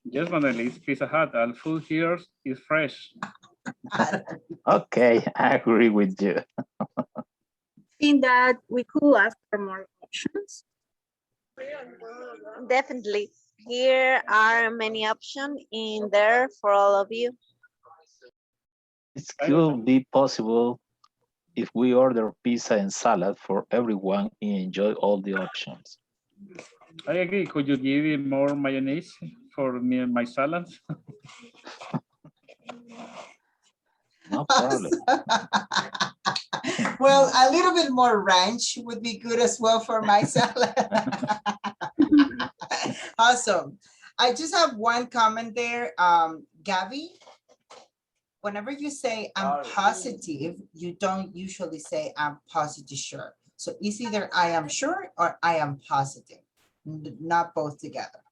Yes, Maneli, it's Pizza Hut. All food here is fresh. Okay, I agree with you. I think that we could ask for more options. Definitely. Here are many options in there for all of you. It could be possible if we order pizza and salad for everyone and enjoy all the options. I agree. Could you give me more mayonnaise for me and my salad? No problem. Well, a little bit more ranch would be good as well for my salad. Awesome. I just have one comment there. Gabby, whenever you say I'm positive, you don't usually say I'm positive sure. So it's either I am sure or I am positive, not both together.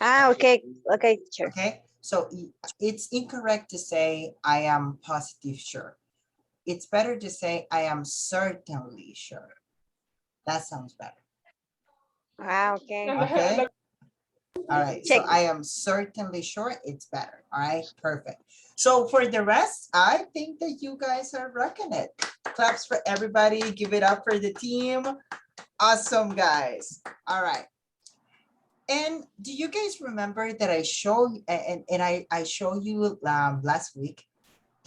Okay, sure. Okay, so it's incorrect to say I am positive sure. It's better to say I am certainly sure. That sounds better. Okay. Okay. All right, Check. so I am certainly sure it's better. All right, perfect. So for the rest, I think that you guys are rocking it. Claps for everybody. Give it up for the team. Awesome, guys. All right. And do you guys remember that I showed and I showed you last week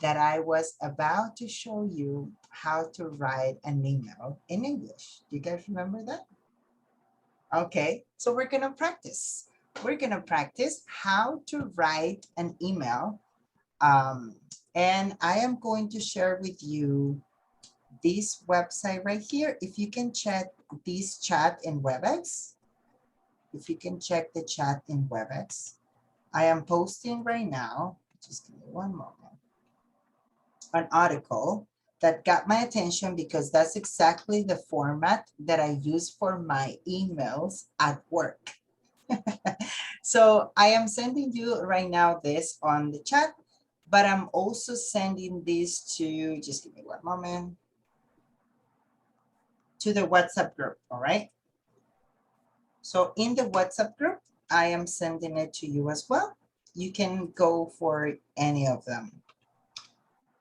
that I was about to show you how to write an email in English? Do you guys remember that? Okay, so we're gonna practice. We're gonna practice how to write an email. And I am going to share with you this website right here. If you can check this chat in WebEx, if you can check the chat in WebEx, I am posting right now, just give me one moment, an article that got my attention because that's exactly the format that I use for my emails at work. So I am sending you right now this on the chat, but I'm also sending this to, just give me one moment, to the WhatsApp group, all right? So in the WhatsApp group, I am sending it to you as well. You can go for any of them.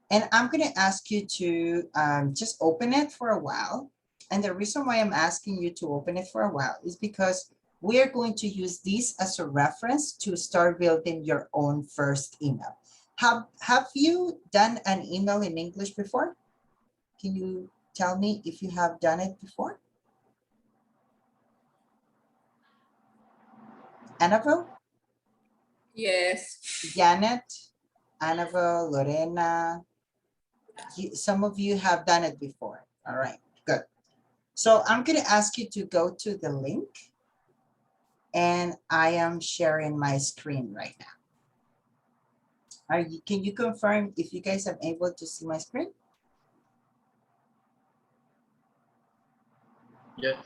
And I'm going to ask you to just open it for a while. And the reason why I'm asking you to open it for a while is because we are going to use this as a reference to start building your own first email. Have you done an email in English before? Can you tell me if you have done it before? Annabelle? Yes. Janet? Annabelle, Lorena? Some of you have done it before. All right, good. So I'm going to ask you to go to the link. And I am sharing my screen right now. Can you confirm if you guys are able to see my screen? Yes.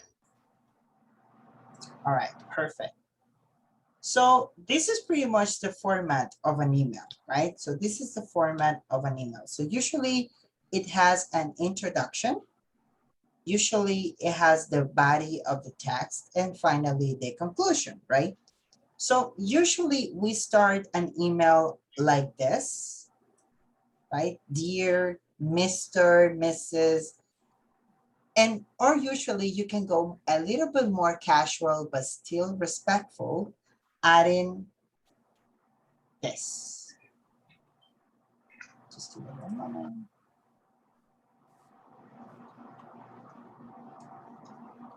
All right, perfect. So this is pretty much the format of an email, right? So this is the format of an email. So usually it has an introduction. Usually it has the body of the text and finally the conclusion, right? So usually we start an email like this, right? Dear Mr., Mrs., and or usually you can go a little bit more casual, but still respectful, adding this. Just give me one moment.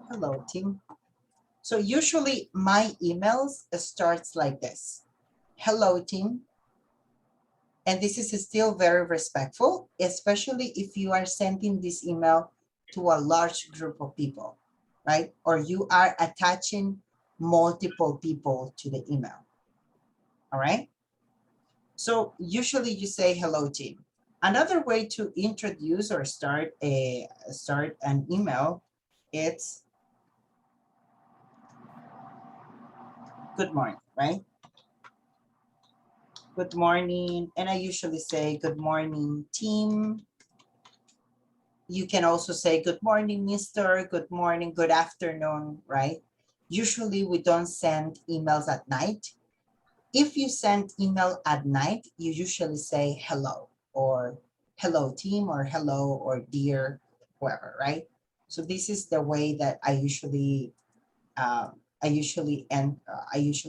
Hello, team. So usually my emails starts like this. Hello, team. And this is still very respectful, especially if you are sending this email to a large group of people, right? Or you are attaching multiple people to the email, all right? So usually you say hello, team. Another way to introduce or start an email, it's good morning, right? Good morning. And I usually say good morning, team. You can also say good morning, Mr. Good morning, good afternoon, right? Usually we don't send emails at night. If you send email at night, you usually say hello or hello team or hello or dear, whoever, right? So this is the way that I usually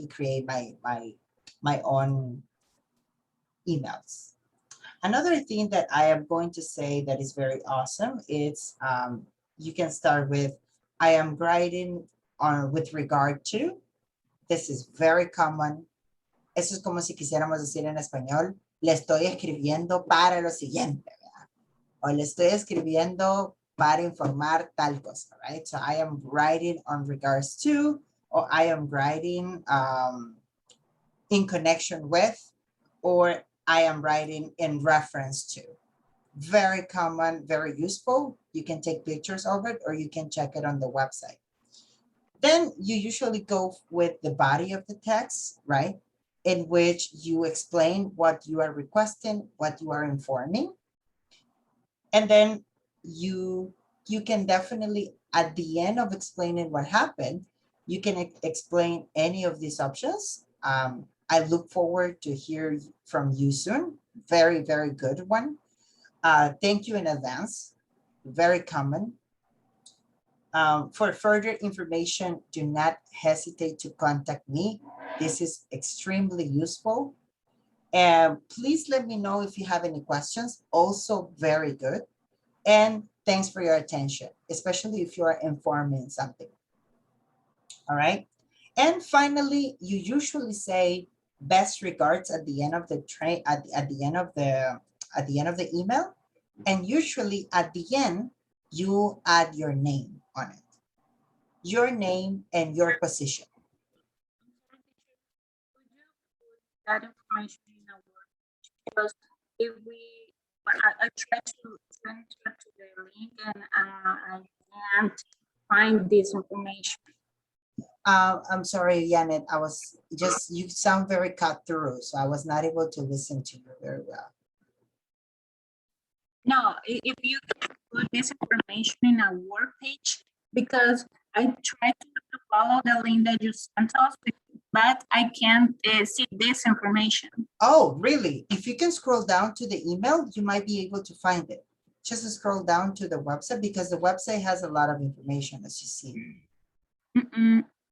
create my own emails. Another thing that I am going to say that is very awesome is you can start with I am writing on with regard to. This is very common. Eso es como si quisiéramos decir en español, le estoy escribiendo para lo siguiente, ¿verdad? O le estoy escribiendo para informar tal cosa, right? So I am writing on regards to, or I am writing in connection with, or I am writing in reference to. Very common, very useful. You can take pictures of it or you can check it on the website. Then you usually go with the body of the text, right? In which you explain what you are requesting, what you are informing. And then you can definitely, at the end of explaining what happened, you can explain any of these options. I look forward to hear from you soon. Very, very good one. Thank you in advance. Very common. For further information, do not hesitate to contact me. This is extremely useful. And please let me know if you have any questions. Also very good. And thanks for your attention, especially if you are informing something. All right. And finally, you usually say best regards at the end of the at the end of the email. And usually at the end, you add your name on it. Your name and your position. That information in a word, because if I try to send it to the link and I can't find this information. I'm sorry, Janet, you sound very cut through, so I was not able to listen to you very well. No, if you can put this information in a Word page, because I tried to follow the link that you sent us, but I can't see this information. Oh, really? If you can scroll down to the email, you might be able to find it. Just scroll down to the website because the website has a lot of information as you see.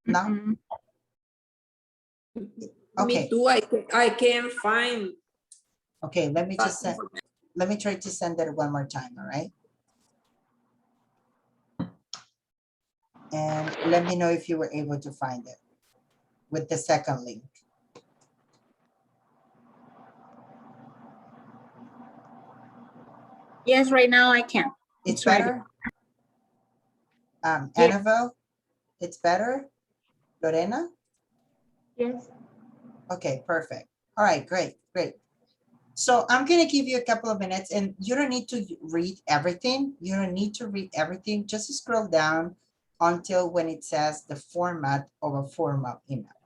No? Me Okay. too, I can't find. Okay, let me that just send, information. let me try to send it one more time, all right? And let me know if you were able to find it with the second link. Yes, right now I can. It's ready. better? Yes. Annabelle, it's better? Lorena? Yes. Okay, perfect. All right, great, great. So I'm gonna give you a couple of minutes and you don't need to read everything. You don't need to read everything. Just scroll down until when it says the format of a formal email.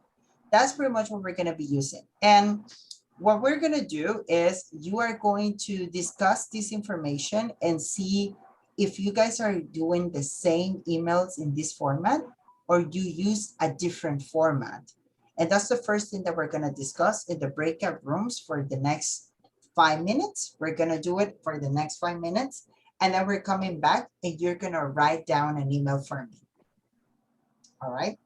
That's pretty much what we're gonna be using. And what we're gonna do is you are going to discuss this information and see if you guys are doing the same emails in this format or you use a different format. And that's the first thing that we're gonna discuss in the breakout rooms for the next 5 minutes. We're gonna do it for the next 5 minutes. And then we're coming back and you're gonna write down an email for me. All right.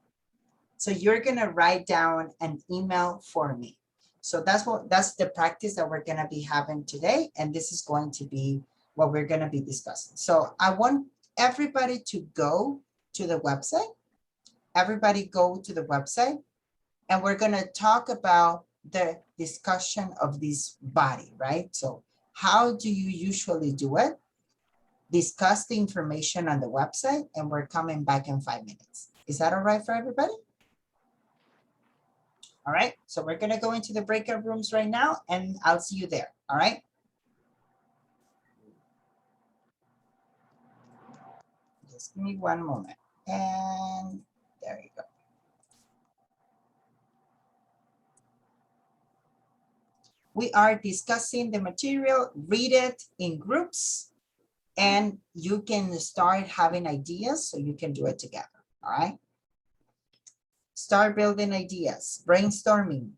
So you're gonna write down an email for me. So that's the practice that we're gonna be having today. And this is going to be what we're gonna be discussing. So I want everybody to go to the website. Everybody go to the website and we're gonna talk about the discussion of this body, right? So how do you usually do it? Discuss the information on the website and we're coming back in 5 minutes. Is that all right for everybody? All right, so we're gonna go into the breakout rooms right now and I'll see you there, all right? Just give me one moment. And there you go. We are discussing the material, read it in groups, and you can start having ideas so you can do it together, all right? Start building ideas, brainstorming.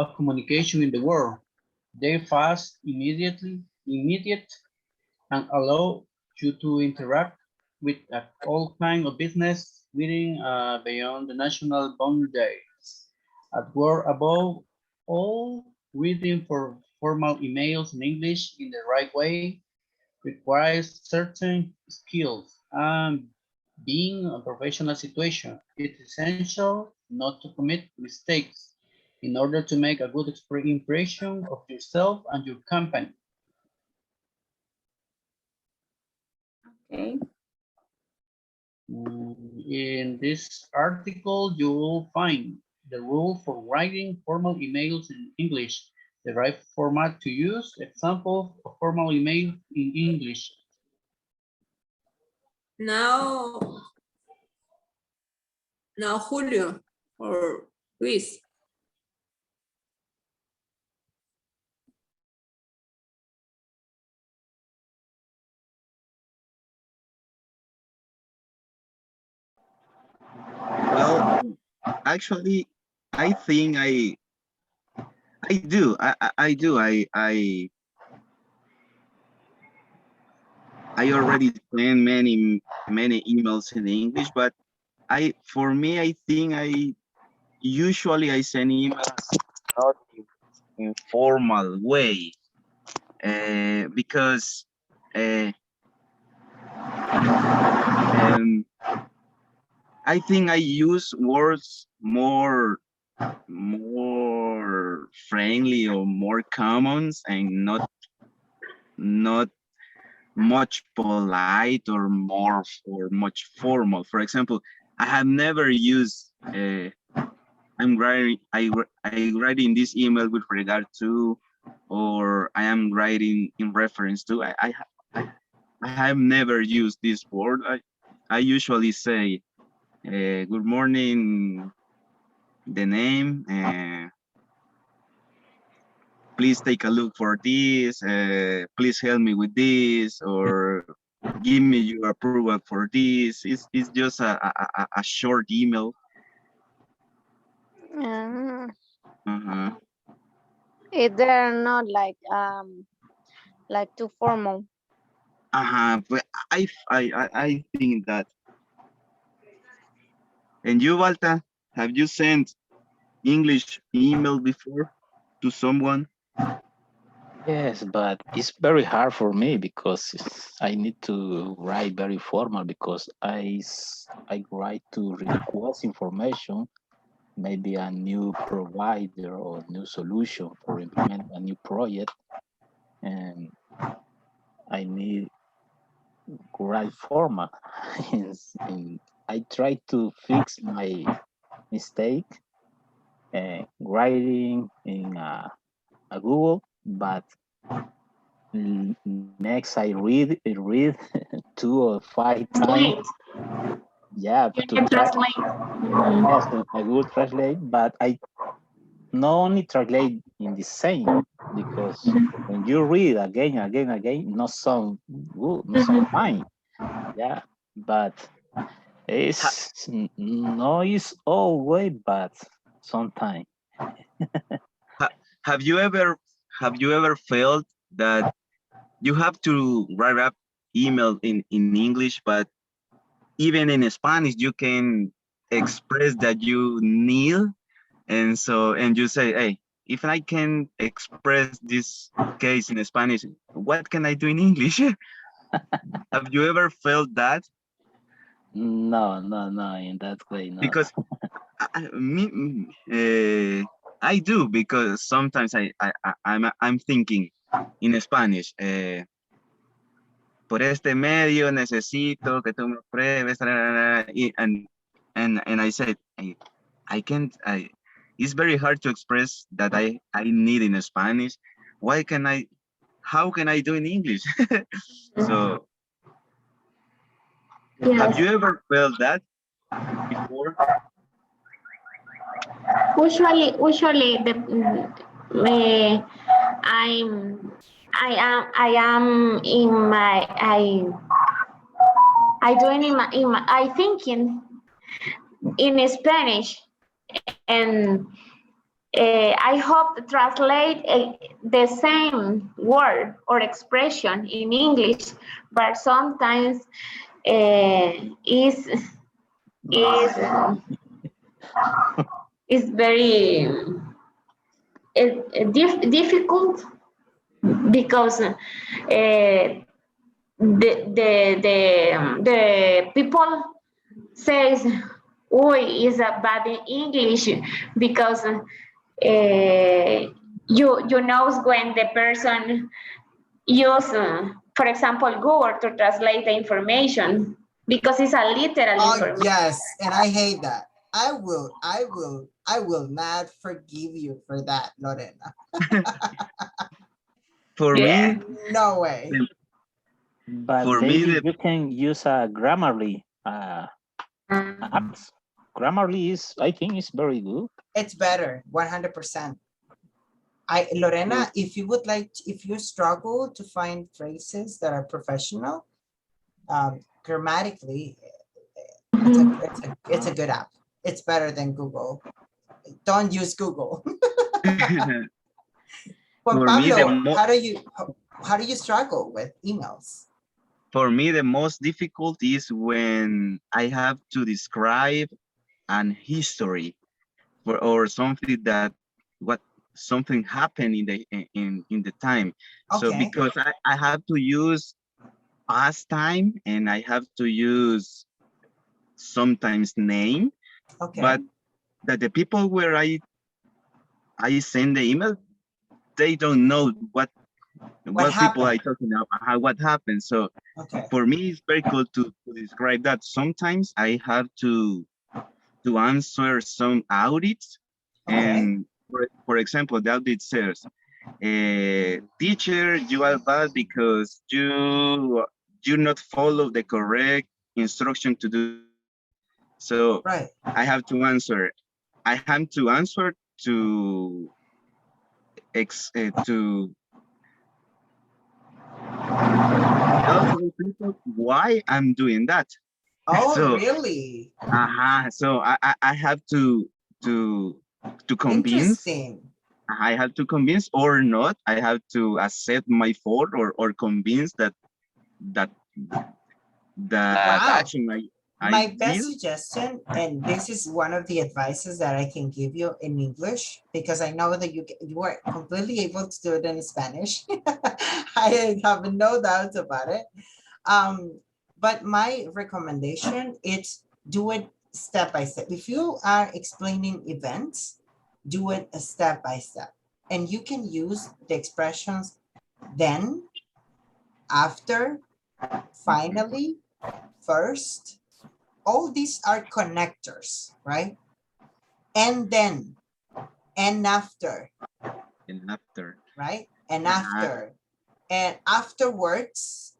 of communication in the world. They're fast, immediate, and allow you to interact with all kinds of business meeting beyond the national boundaries. At work, above all, reading for formal emails in English in the right way requires certain skills, and being a professional situation, it's essential not to commit mistakes in order to make a good impression of yourself and your company. Okay. In this article, you will find the rule for writing formal emails in English, the right format to use, example of formal email in English. Now Julio or Luis. Well, actually, I think I do. I do. I already sent many emails in English, but for me, I think I usually I send emails not in formal way, because I think I use words more friendly or more common and not much polite or much formal. For example, I have never used I'm writing this email with regard to, or I am writing in reference to. I have never used this word. I usually say good morning, the name, please take a look for this, please help me with this, or give me your approval for this. It's just a short email. If they're not like too formal. But I think that. And you, Walter, have you sent English email before to someone? Yes, but it's very hard for me because I need to write very formal because I write to request information, maybe a new provider or new solution for implement a new project, and I need write formal. I try to fix my mistake writing in a Google, but next I read 2 or 5 times. Yeah, to translate. Yes, I will translate, but I not only translate in the same, because when you read again, not sound good, not sound fine. Yeah, but it's no, it's always, but sometimes. Have you ever felt that you have to write up email in English, but even in Spanish you can express that you need, and you say, hey, if I can express this case in Spanish, what can I do in English? Have you ever felt that? No, in that way, no. Because I do, because sometimes I'm thinking in Spanish. Por este medio necesito que tú me pruebes, and I said, I can't. It's very hard to express that I need in Spanish. How can I do in English? So, yes. Have you ever felt that before? Usually, I thinking in Spanish, and I hope to translate the same word or expression in English, but sometimes is very difficult because the people says, "Oh, is a bad in English," because you knows when the person use, for example, Google to translate the information because it's a literal Oh, information. yes, and I hate that. I will not forgive you for that, Lorena. For Yeah. me, No way. But For me, David, you can use a Grammarly apps. Grammarly is, I think, is very good. It's better, 100%. Lorena, if you would like, if you struggle to find phrases that are professional, grammatically, it's a good app. It's better than Google. Don't use Google. Juan For me, the Pablo, how do you struggle with emails? for me, the most difficult is when I have to describe an history or something that something happened in the time. So Okay. because I have to use past time and I have to use sometimes name, Okay. but that the people where I send the email, they don't know what people I talking about, what happened. So Okay. for me, it's very cool to describe that. Sometimes I have to answer some audits, Okay. and for example, the audit says, teacher, you are bad because you not follow the correct instruction to do. So right. I have to answer. I have to answer to tell people why I'm doing that. Oh, So, really? So I have to convince. Interesting. I have to convince or not. I have to accept my fault or convince that Wow. action My I best did. suggestion, and this is one of the advices that I can give you in English, because I know that you are completely able to do it in Spanish. I have no doubts about it. But my recommendation is do it step by step. If you are explaining events, do it a step by step. And you can use the expressions then, after, finally, first. All these are connectors, right? And then, and after, And after. right? And after, and afterwards,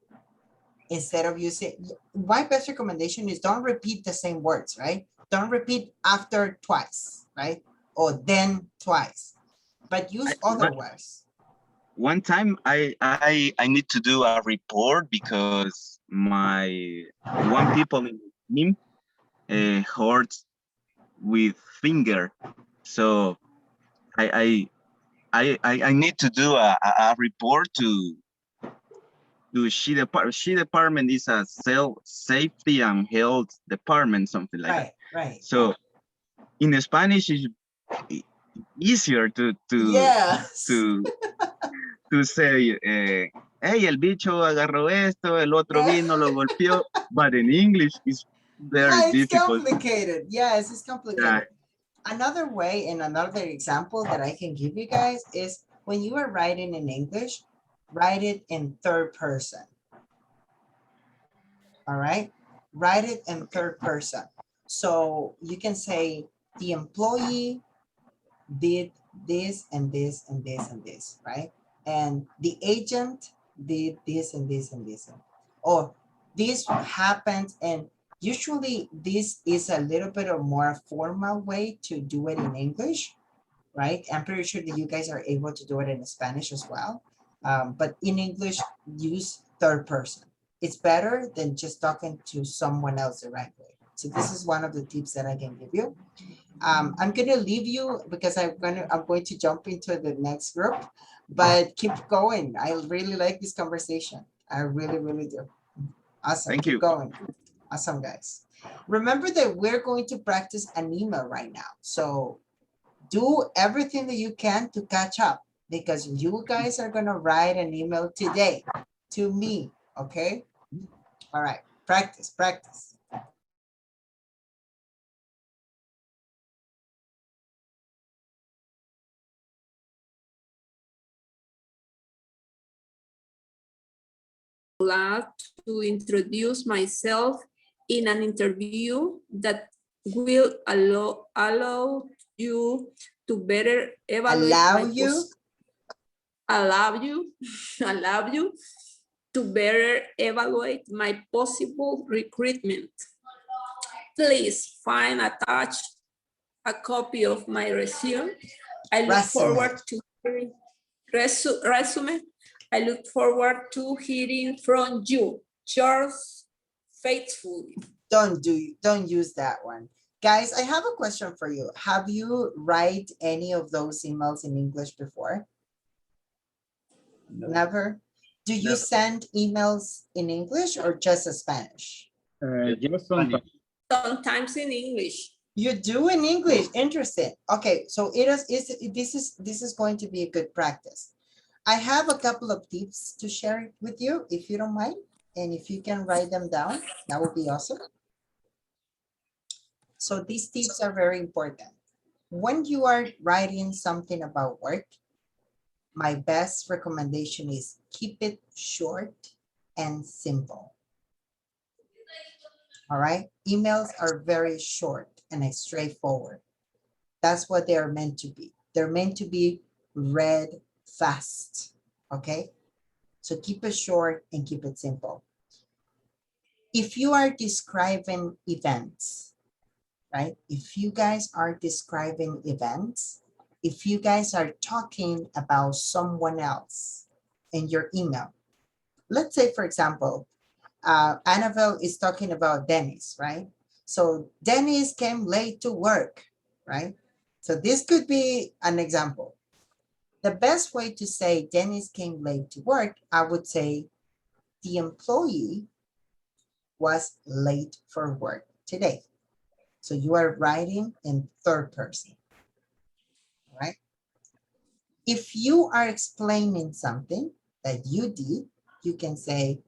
instead of using, my best recommendation is don't repeat the same words, right? Don't repeat after twice, right? Or then twice, but use other words. One time I need to do a report because my one people in the team hurts with finger, so I need to do a report to she department is a safety and health department, something like that. Right. So in Spanish is easier to yes. to say, hey, el bicho agarró esto, el otro vino, lo golpeó, but in English it's very it's difficult. complicated. Yes, it's complicated. Another way and another example that I can give you guys is when you are writing in English, write it in third person. All right, write it in third person. So you can say the employee did this and this and this and this, right? And the agent did this and this and this. Or this happened, and usually this is a little bit of more formal way to do it in English, right? I'm pretty sure that you guys are able to do it in Spanish as well. But in English, use third person. It's better than just talking to someone else directly. So this is one of the tips that I can give you. I'm gonna leave you because I'm going to jump into the next group, but keep going. I really like this conversation. I really, really do. Awesome. Thank Keep you. going. Awesome, guys. Remember that we're going to practice an email right now. So do everything that you can to catch up because you guys are gonna write an email today to me, okay? All right, practice, practice. Glad to introduce myself in an interview that will allow you to better evaluate Allow my you? allow you allow you to better evaluate my possible recruitment. Please find attached a copy of my resume. I look forward to hearing resume. I look forward to hearing from you. Yours faithfully. Don't use that one. Guys, I have a question for you. Have you write any of those emails in English before? No. Never? Do you Never. send emails in English or just in Spanish? Yes, sometimes. Sometimes in English. You do in English, interesting. Okay, so this is going to be a good practice. I have a couple of tips to share with you, if you don't mind. And if you can write them down, that would be awesome. So these tips are very important. When you are writing something about work, my best recommendation is keep it short and simple. All right, emails are very short and straightforward. That's what they are meant to be. They're meant to be read fast, okay? So keep it short and keep it simple. If you are describing events, right? If you guys are describing events, if you guys are talking about someone else in your email, let's say, for example, Annabelle is talking about Dennis, right? So Dennis came late to work, right? So this could be an example. The best way to say Dennis came late to work, I would say the employee was late for work today. So you are writing in third person, right? If you are explaining something that you did, you can say,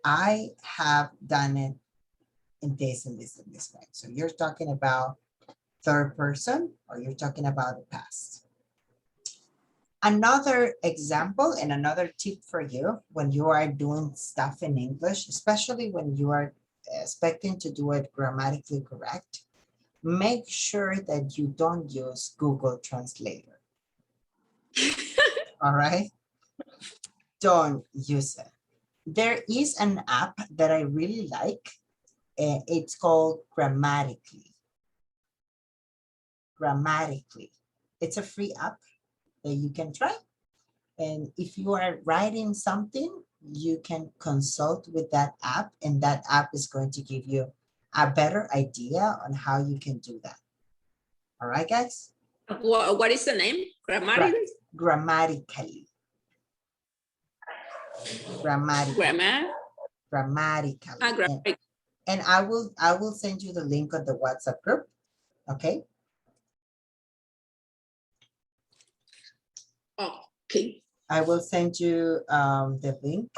I have done it in this and this and this way. So you're talking about third person or you're talking about the past. Another example and another tip for you when you are doing stuff in English, especially when you are expecting to do it grammatically correct, make sure that you don't use Google Translator. All right? Don't use it. There is an app that I really like. It's called Grammatically. Grammatically. It's a free app that you can try. And if you are writing something, you can consult with that app and that app is going to give you a better idea on how you can do that. All right, guys? What is the name? Grammatically? Grammatically. Grammatically. Grammatically. And I will send you the link on the WhatsApp group. Okay. Okay. I will send you the link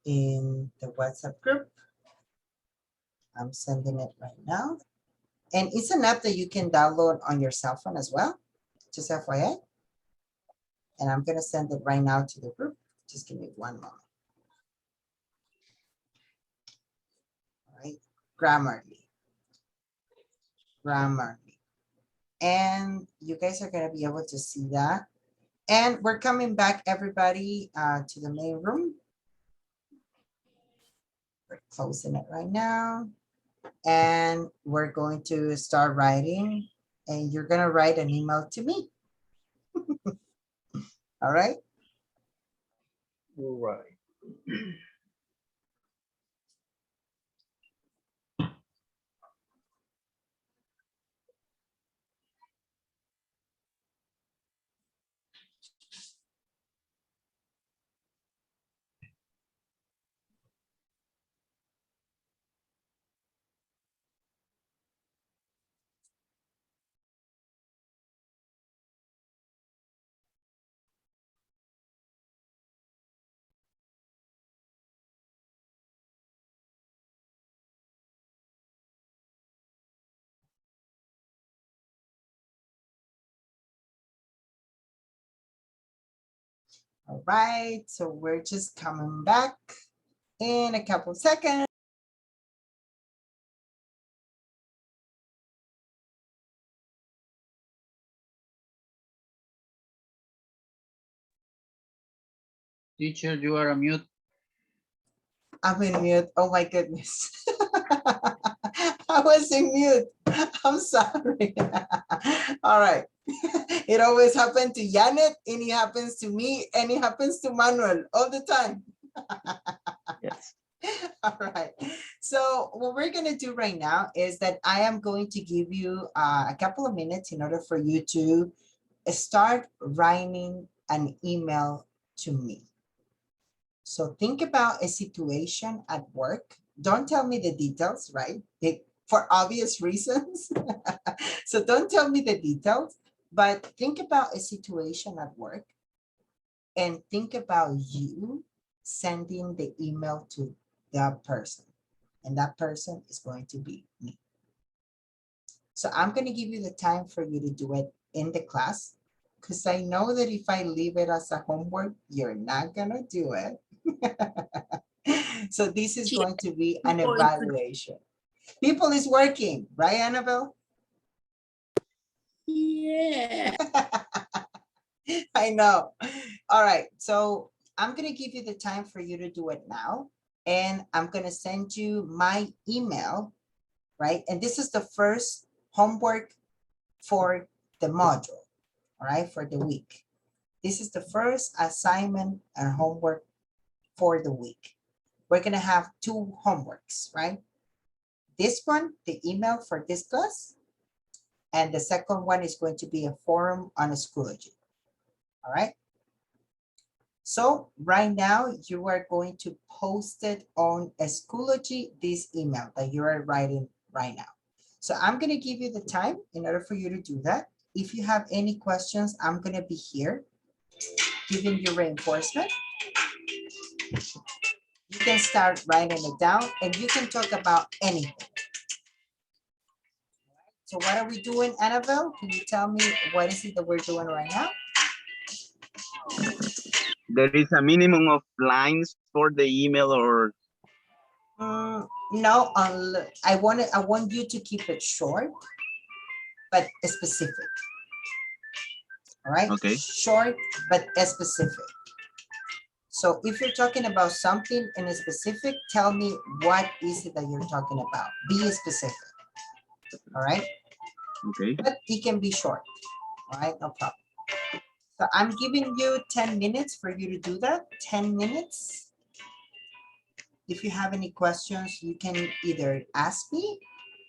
in the WhatsApp group. I'm sending it right now. And it's an app that you can download on your cell phone as well, just FYI. And I'm going to send it right now to the group. Just give me one moment. All right, Grammarly. Grammarly. And you guys are going to be able to see that. And we're coming back, everybody, to the main room. We're closing it right now. And we're going to start writing. And you're going to write an email to me. All right? All right. All right, so we're just coming back in a couple seconds. Teacher, you are on mute. I'm in mute. Oh my goodness. I was in mute. I'm sorry. All right. It always happened to Janet, and it happens to me, and it happens to Manuel all the time. Yes. All right. So what we're going to do right now is that I am going to give you a couple of minutes in order for you to start writing an email to me. So think about a situation at work. Don't tell me the details, right? For obvious reasons. So don't tell me the details, but think about a situation at work and think about you sending the email to that person. And that person is going to be me. So I'm going to give you the time for you to do it in the class, because I know that if I leave it as a homework, you're not going to do it. So this is going to be an evaluation. People is working, right, Annabelle? Yeah. I know. All right. So I'm going to give you the time for you to do it now. And I'm going to send you my email, right? And this is the first homework for the module, all right, for the week. This is the first assignment and homework for the week. We're going to have 2 homeworks, right? This one, the email for this class, and the second one is going to be a forum on Schoology. All right. So right now you are going to post it on Schoology, this email that you are writing right now. So I'm going to give you the time in order for you to do that. If you have any questions, I'm going to be here giving you reinforcement. You can start writing it down and you can talk about anything. So what are we doing, Annabelle? Can you tell me what is it that we're doing right now? There is a minimum of lines for the email, or No, I want you to keep it short, but specific. All right, okay. short, but specific. So if you're talking about something in a specific, tell me what is it that you're talking about. Be specific. All right. Okay. But it can be short. All right, no problem. So I'm giving you 10 minutes for you to do that. 10 minutes. If you have any questions, you can either ask me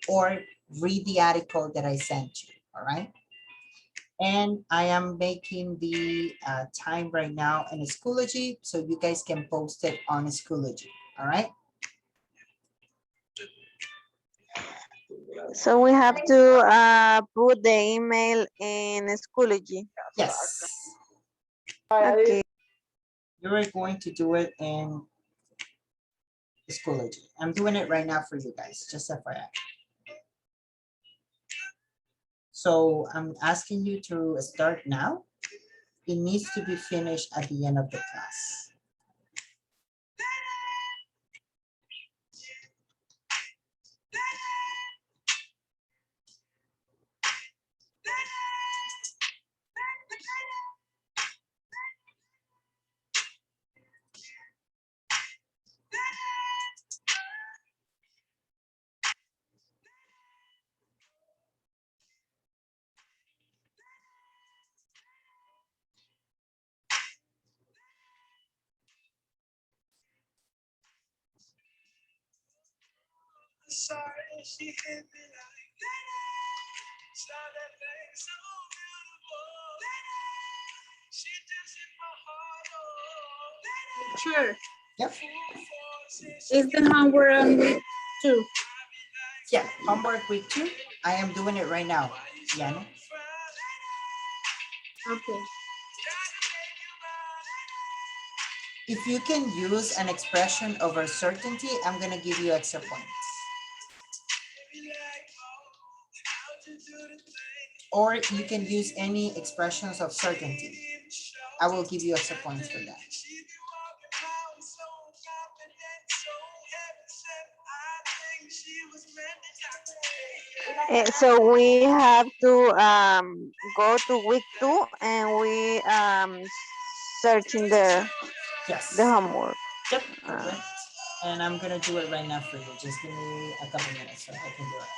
or read the article that I sent you. All right. And I am making the time right now in Schoology, so you guys can post it on Schoology. All right. So we have to put the email in Schoology. Yes. Okay. You are going to do it in Schoology. I'm doing it right now for you guys, just FYI. So I'm asking you to start now. It needs to be finished at the end of the class. Sure. Yep. Is the homework on week 2? Yeah, homework week 2. I am doing it right now, Yana. Okay. If you can use an expression of uncertainty, I'm going to give you extra points. Or you can use any expressions of certainty. I will give you extra points for that. So we have to go to week 2 and we searching Yes. the homework. Yep, Uh, correct. And I'm gonna do it right now for you. Just give me a couple minutes so I can do it.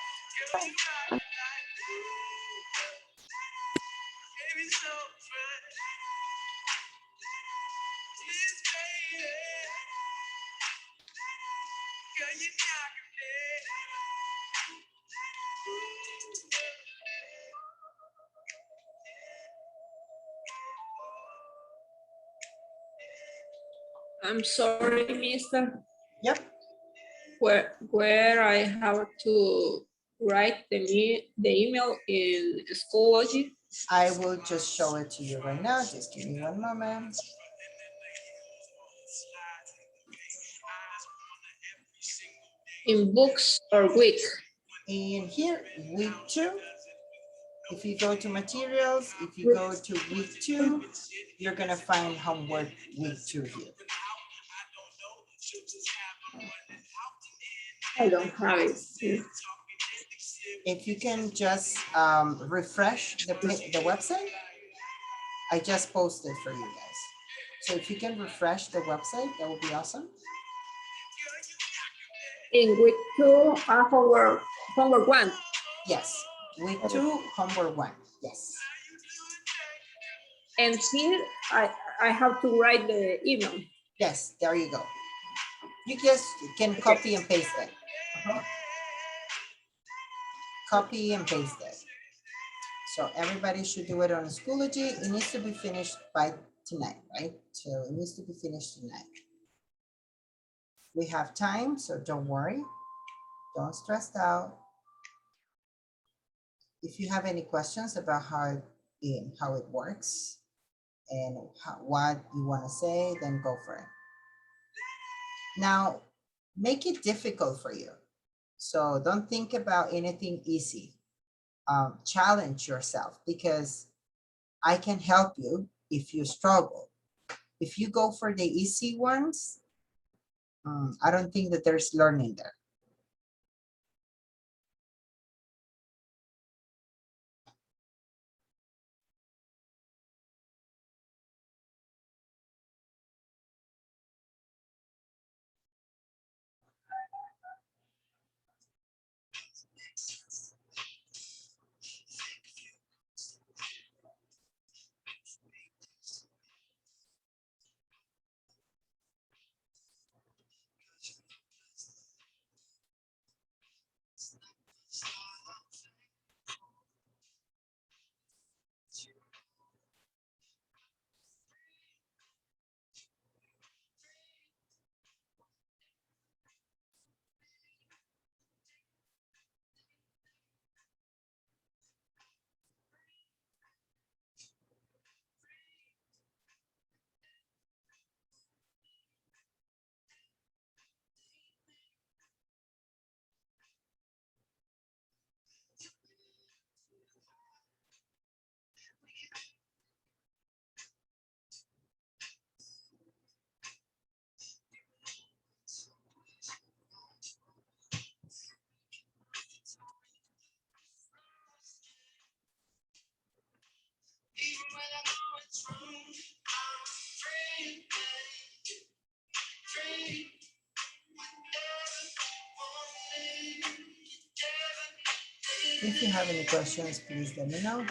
I'm sorry, Mister. Yep. Where I have to write the email in Schoology. I will just show it to you right now. Just give me one moment. In books or week. In here, week 2. If you go to materials, if you go to week 2, you're gonna find homework week 2 here. I don't have it. If you can just refresh the website, I just posted for you guys. So if you can refresh the website, that would be awesome. In week 2, homework 1. Yes, week 2, homework 1. Yes. And here I have to write the email. Yes, there you go. You just can copy and paste it. Copy and paste it. So everybody should do it on Schoology. It needs to be finished by tonight, right? So it needs to be finished tonight. We have time, so don't worry. Don't stress out. If you have any questions about how it works and what you want to say, then go for it. Now, make it difficult for you. So don't think about anything easy. Challenge yourself, because I can help you if you struggle. If you go for the easy ones, I don't think that there's learning there. If you have any questions, please let me know.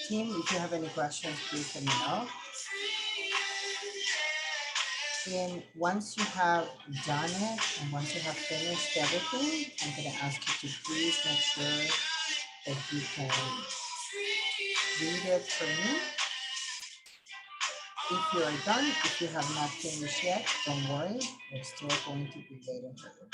Team, if you have any questions, please let me know. And once you have done it, and once you have finished everything, I'm gonna ask you to please make sure that you can read it for me. If you are done, if you have not finished yet, don't worry, we're still going to be waiting for you.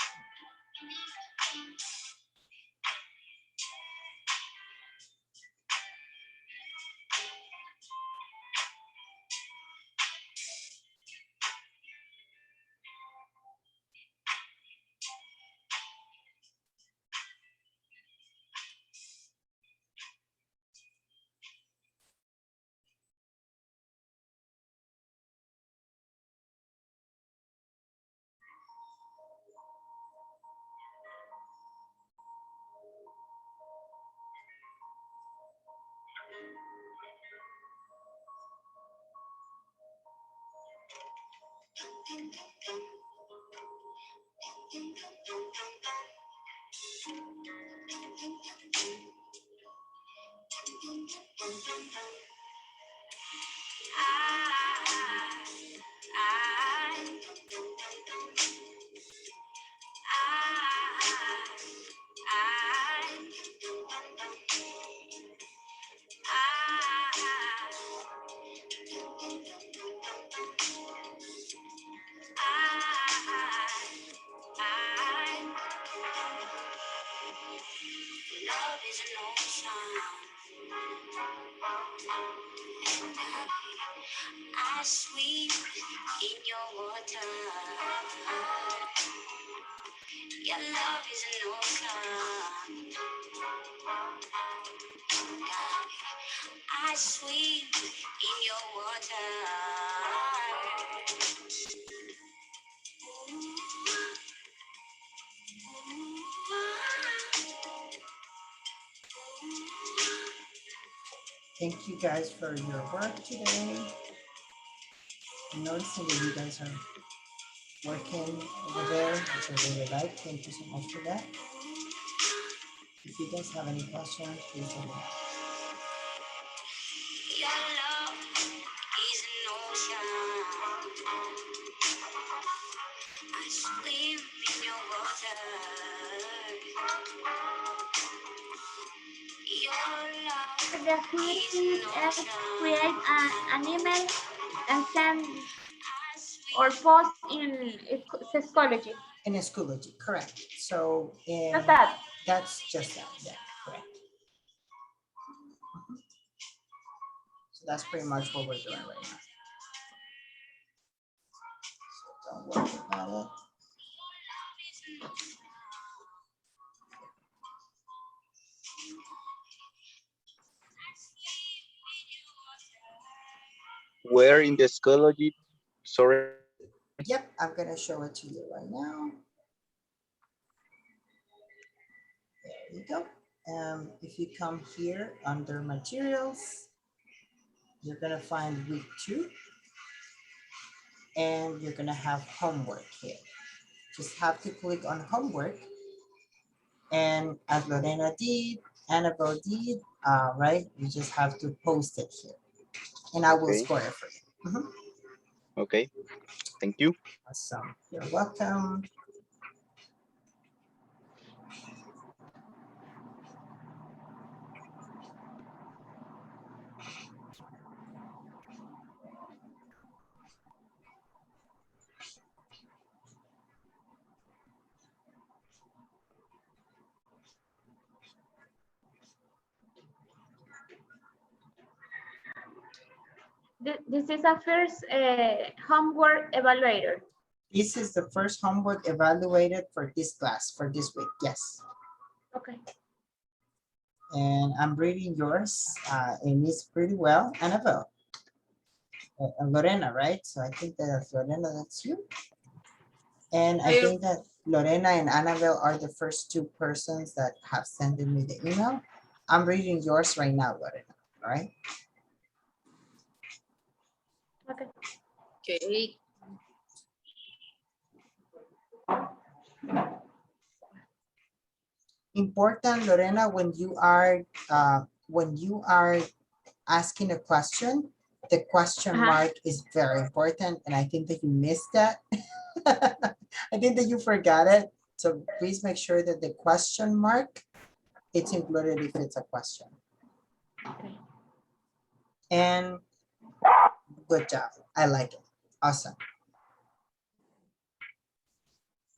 I swim in your water. Your love is an ocean. I swim in your water. Thank you guys for your work today. I'm noticing that you guys are working over there, which I really like. Thank you so much for that. If you guys have any questions, please let me know. Your love is an ocean. I swim in your water. Your love The activity is an is create ocean. an email and send or post in Schoology. In Schoology, correct. So in Just that. that's just that, yeah, correct. So that's pretty much what we're doing right now. So don't worry about it. Where in the Schoology? Sorry. Yep, I'm gonna show it to you right now. you go. If you come here under materials, you're gonna find week 2, and you're gonna have homework here. Just have to click on homework, and as Lorena did, Annabelle did, right? You just have to post it here, and I will Okay. score it for you. Mhm. Okay. Thank you. Awesome. You're welcome. This is a first homework evaluator. This is the first homework evaluated for this class, for this week. Yes. Okay. And I'm reading yours, and it's pretty well. Annabelle. Lorena, right? So I think that Lorena, that's you. And I think that Lorena and Annabelle are the first 2 persons that have sent me the email. I'm reading yours right now, Lorena, all right? Okay. Okay. Important, Lorena, when you are asking a question, the question mark is very important, and I think that you missed that. I think that you forgot it. So please make sure that the question mark, it's included if it's a question. Okay. And good job. I like it. Awesome.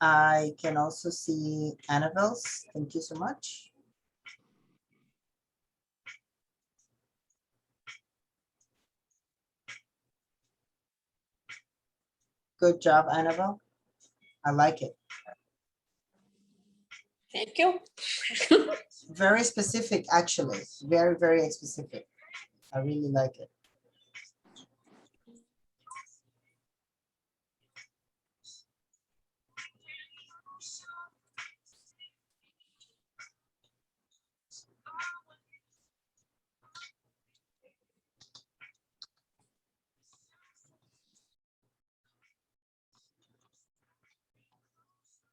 I can also see Annabelle's. Thank you so much. Good job, Annabelle. I like it. Thank you. Very specific, actually. Very, very specific. I really like it.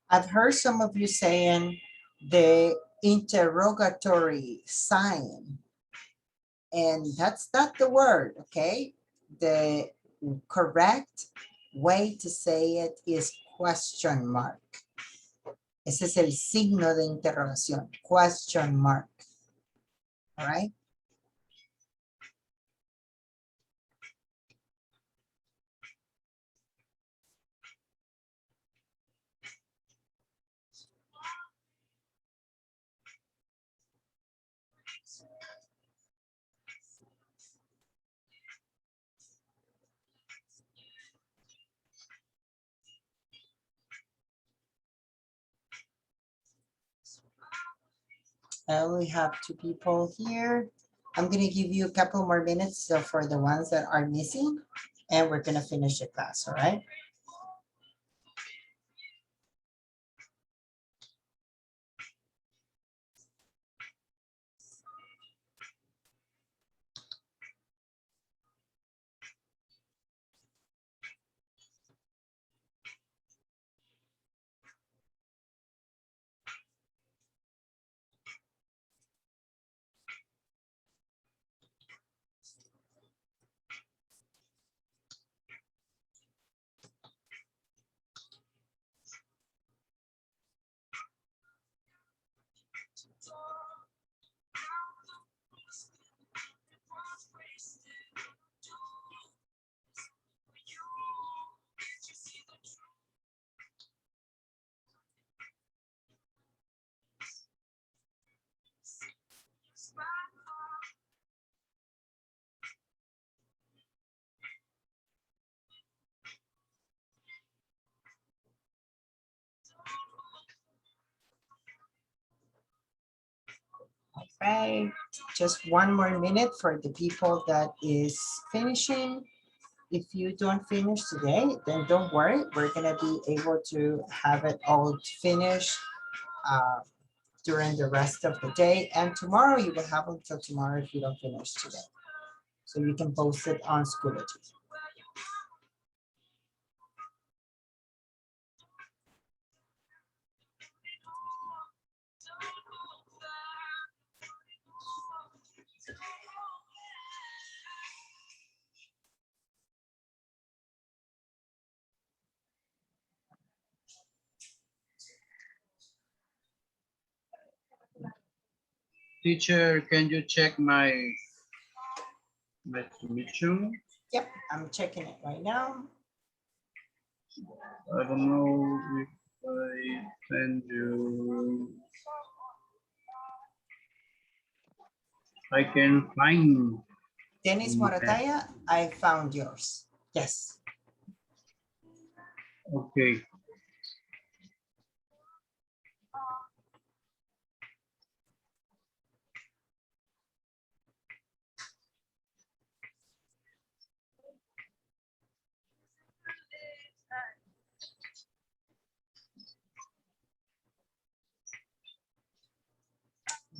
I've heard some of you saying the interrogatory sign, and that's not the word, okay? The correct way to say it is question mark. Ese es el signo de interrogación, question mark, all right? I only have 2 people here. I'm gonna give you a couple more minutes for the ones that are missing, and we're gonna finish the class, all right? Right, just 1 more minute for the people that is finishing. If you don't finish today, then don't worry. We're gonna be able to have it all finished during the rest of the day. And tomorrow you will have until tomorrow if you don't finish today. So you can post it on Schoology. Teacher, can you check my submission? Yep, I'm checking it right now. I don't know if I send you. I can find. Dennis Morataya, I found yours. Yes. Okay.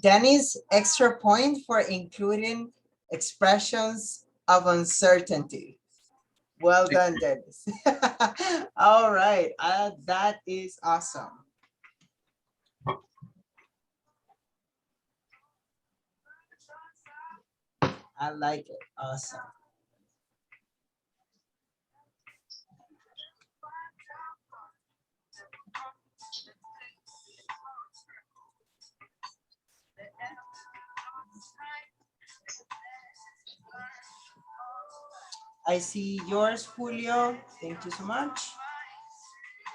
Dennis, extra point for including expressions of uncertainty. Well done, Dennis. All right, that is awesome. I like it, awesome. I see yours, Julio. Thank you so much.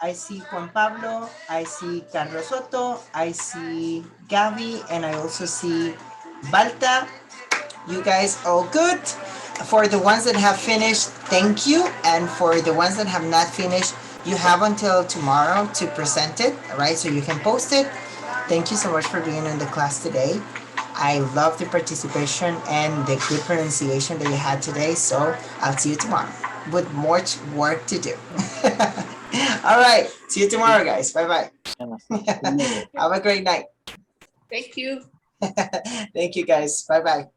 I see Juan Pablo. I see Carlos Soto. I see Gaby. And I also see Balta. You guys all good. For the ones that have finished, thank you. And for the ones that have not finished, you have until tomorrow to present it, all right? So you can post it. Thank you so much for being in the class today. I love the participation and the good pronunciation that you had today. So I'll see you tomorrow with more work to do. All right. See you tomorrow, guys. Bye-bye. Have a great night. Thank you. Thank you, guys. Bye-bye.